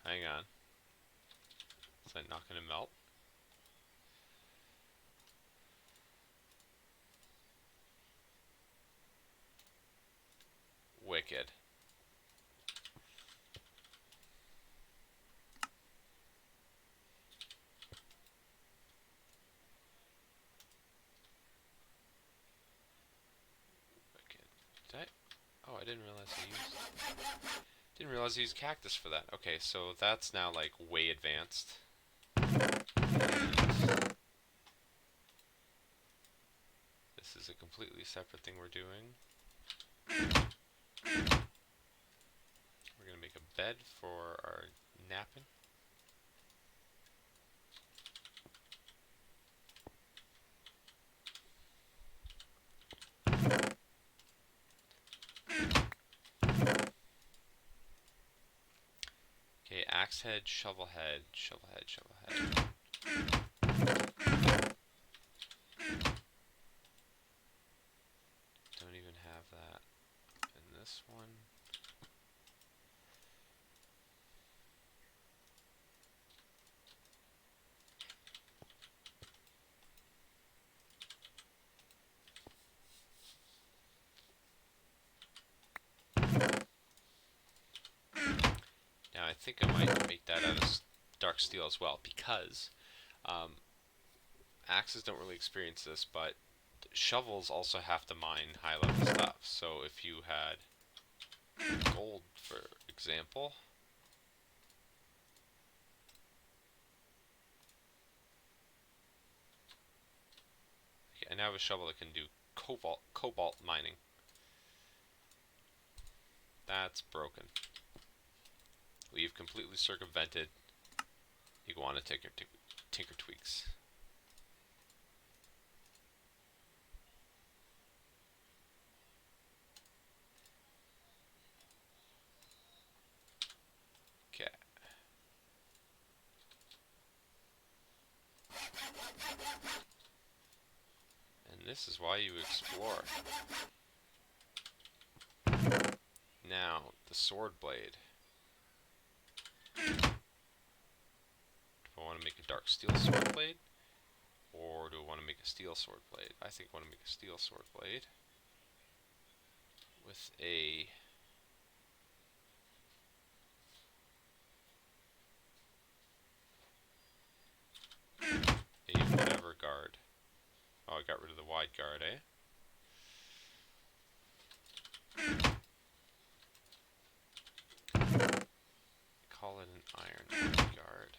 Hang on. Is that not going to melt? wicked. Wicked. Did I? Oh, I didn't realize I used cactus for that. Okay, so that's now like way advanced. This is a completely separate thing we're doing. We're gonna make a bed for our napping. Okay, axe head, shovel head, shovel head, shovel head. Don't even have that in this one. Now I think I might make that out of dark steel as well, because axes don't really experience this, but shovels also have to mine high level stuff. So if you had gold, for example, okay, I now have a shovel that can do cobalt mining. That's broken. We've completely circumvented iguana tinker tweaks. Okay. And this is why you explore. Now, the sword blade. Do I want to make a dark steel sword blade? Or do I want to make a steel sword blade? I think I want to make a steel sword blade. With a whatever guard. Oh, I got rid of the wide guard, eh? Call it an iron guard.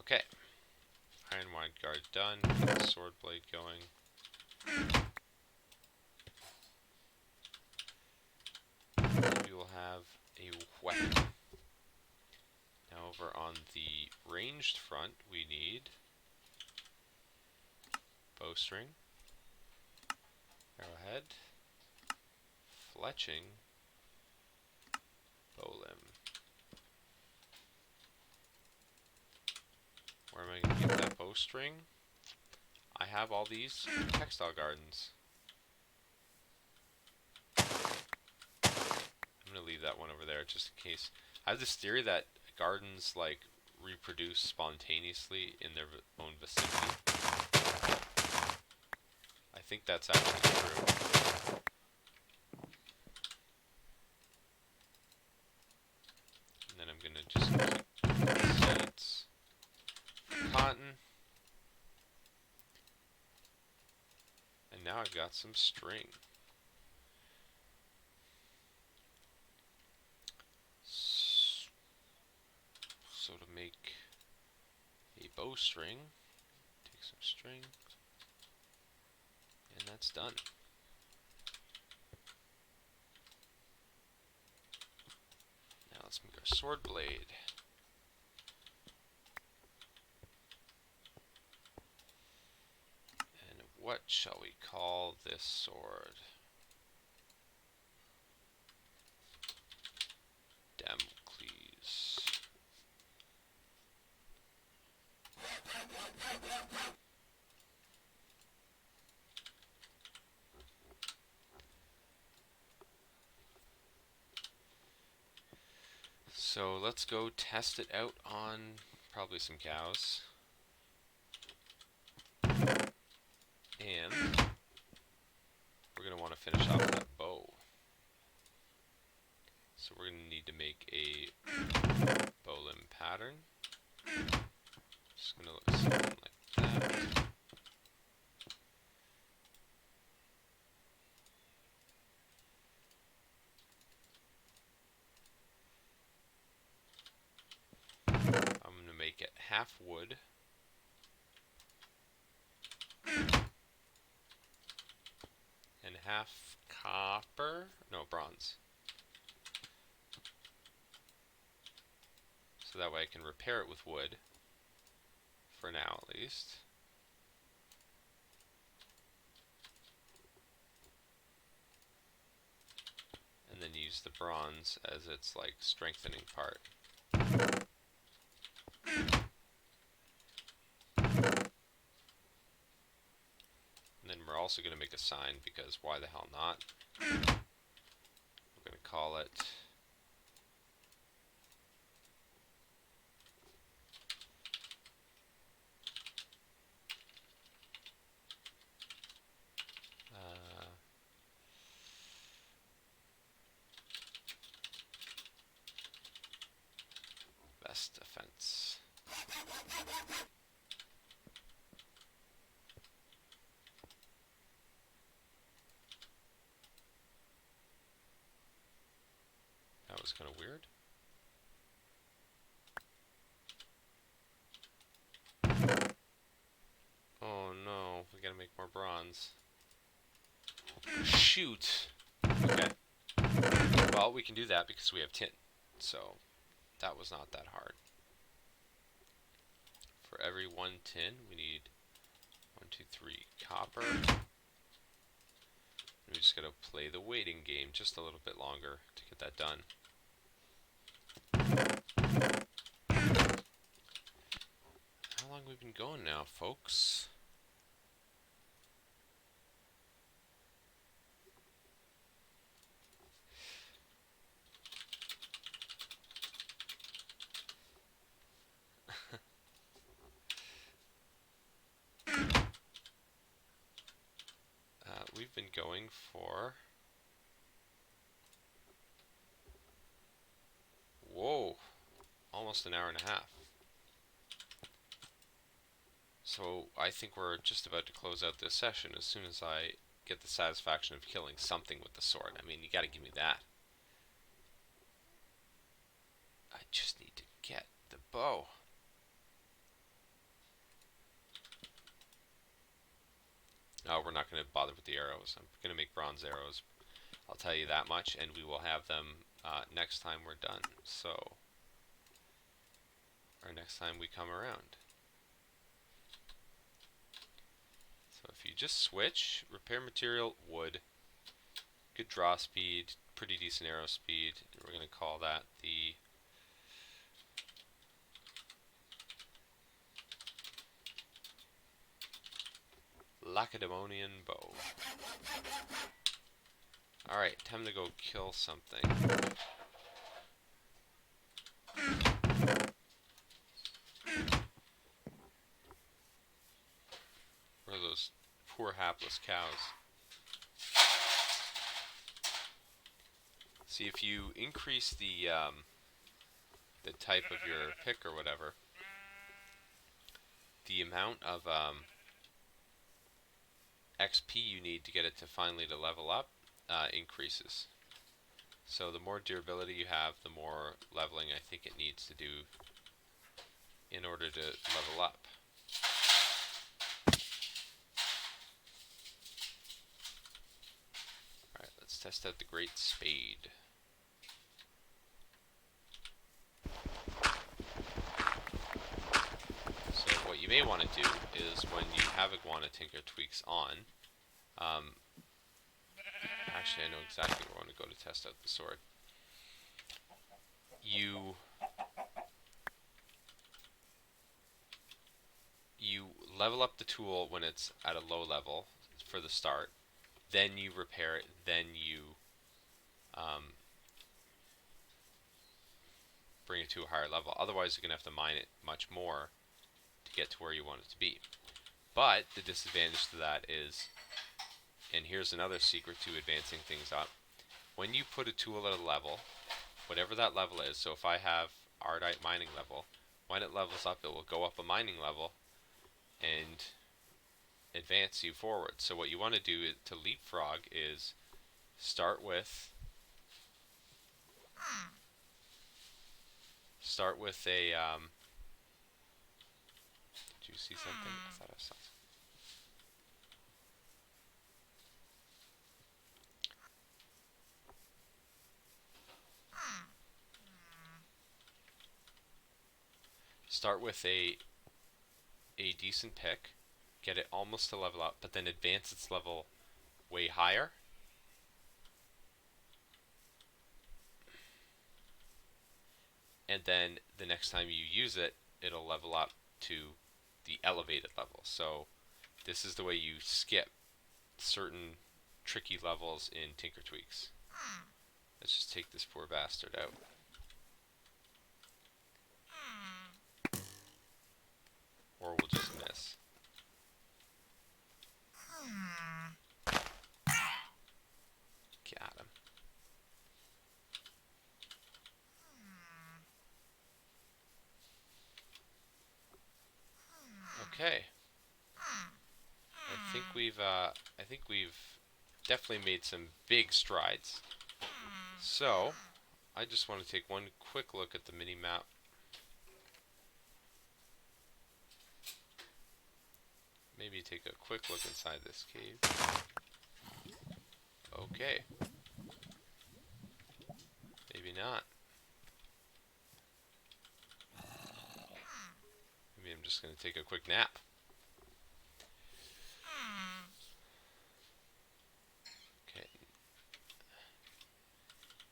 Okay. Iron wide guard done. Get the sword blade going. And we will have a weapon. Now over on the ranged front, we need bowstring, arrowhead, fletching, bow limb. Where am I going to get that bowstring? I have all these textile gardens. I'm going to leave that one over there just in case. I have this theory that gardens like reproduce spontaneously in their own vicinity. I think that's actually true. And then I'm going to just keep seeds, cotton. And now I've got some string. So to make a bowstring, take some string, and that's done. Now sword blade. And what shall we call this sword? Damocles. So let's go test it out on probably some cows. And we're going to want to finish off that bow. So we're going to need to make a bow limb pattern. Just going to look something like that. I'm going to make it half wood. And half copper, no, bronze. So that way I can repair it with wood, for now at least. And then use the bronze as its like strengthening part. And then we're also going to make a sign, because why the hell not? We're going to call it best defense. That was kind of weird. Oh no, we gotta make more bronze. Shoot! Okay. Well, we can do that because we have tin. So, that was not that hard. For every 1 tin, we need 1, 2, 3 copper. We just gotta play the waiting game just a little bit longer to get that done. How long have we been going now, folks? We've been going for... Whoa! Almost an hour and a half. So I think we're just about to close out this session as soon as I get the satisfaction of killing something with the sword. I mean, you gotta give me that. I just need to get the bow. No, we're not going to bother with the arrows. I'm going to make bronze arrows. I'll tell you that much, and we will have them next time we're done. So, or next time we come around. So if you just switch, repair material, wood, good draw speed, pretty decent arrow speed. We're going to call that the Lacedaemonian bow. Alright, time to go kill something. Where are those poor hapless cows? See, if you increase the type of your pick or whatever, the amount of XP you need to get it to finally to level up increases. So the more durability you have, the more leveling I think it needs to do in order to level up. Alright, let's test out the Great Spade. may want to do is when you have Iguana Tinker Tweaks on, actually I know exactly where I want to go to test out the sword. You level up the tool when it's at a low level for the start, then you repair it, then you bring it to a higher level. Otherwise you're going to have to mine it much more to get to where you want it to be. But the disadvantage to that is, and here's another secret to advancing things up, when you put a tool at a level, whatever that level is, so if I have Ardite mining level, when it levels up it will go up a mining level and advance you forward. So what you want to do to leapfrog is start with a did you see something? I thought I saw something. Start with a decent pick, get it almost to level up, but then advance its level way higher. And then the next time you use it, it'll level up to the elevated level. So this is the way you skip certain tricky levels in Tinker Tweaks. Let's just take this poor bastard out. Or we'll just miss. Got him. Okay. I think we've definitely made some big strides. So, I just want to take one quick look at the mini map. Maybe take a quick look inside this cave. Okay. Maybe not. Maybe I'm just going to take a quick nap. Okay.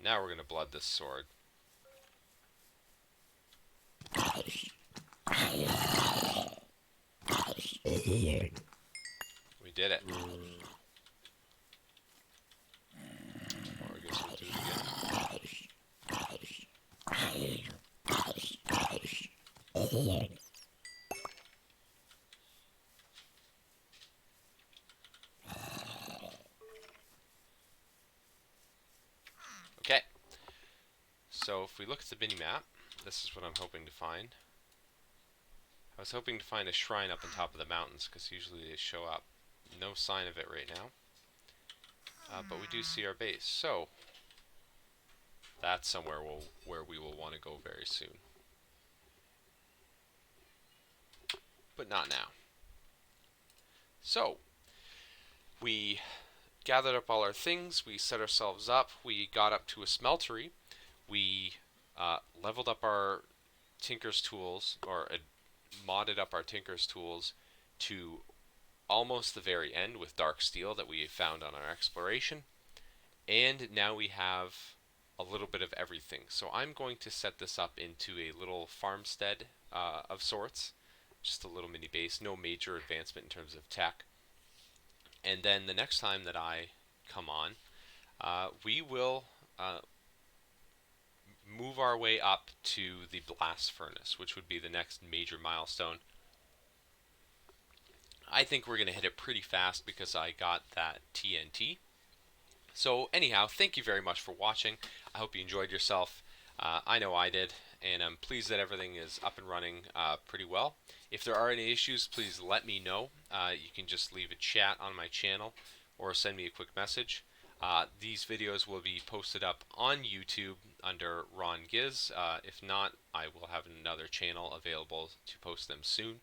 Now we're going to blood this sword. We did it. Or I guess we'll do it again. Okay. So if we look at the mini map, this is what I'm hoping to find. I was hoping to find a shrine up on top of the mountains, because usually they show up. No sign of it right now. But we do see our base. So, that's somewhere where we will want to go very soon. But not now. So, we gathered up all our things, we set ourselves up, we got up to a smeltery, we leveled up our Tinker's tools, or modded up our Tinker's tools to almost the very end with dark steel that we found on our exploration, and now we have a little bit of everything. So I'm going to set this up into a little farmstead of sorts, just a little mini base, no major advancement in terms of tech. And then the next time that I come on, we will move our way up to the blast furnace, which would be the next major milestone. I think we're going to hit it pretty fast because I got that TNT. So anyhow, thank you very much for watching. I hope you enjoyed yourself. I know I did, and I'm pleased that everything is up and running pretty well. If there are any issues, please let me know. You can just leave a chat on my channel or send me a quick message. These videos will be posted up on YouTube under RonGiz. If not, I will have another channel available to post them soon.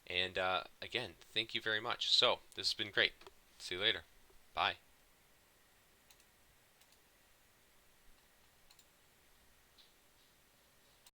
And again, thank you very much. So, this has been great. See you later. Bye.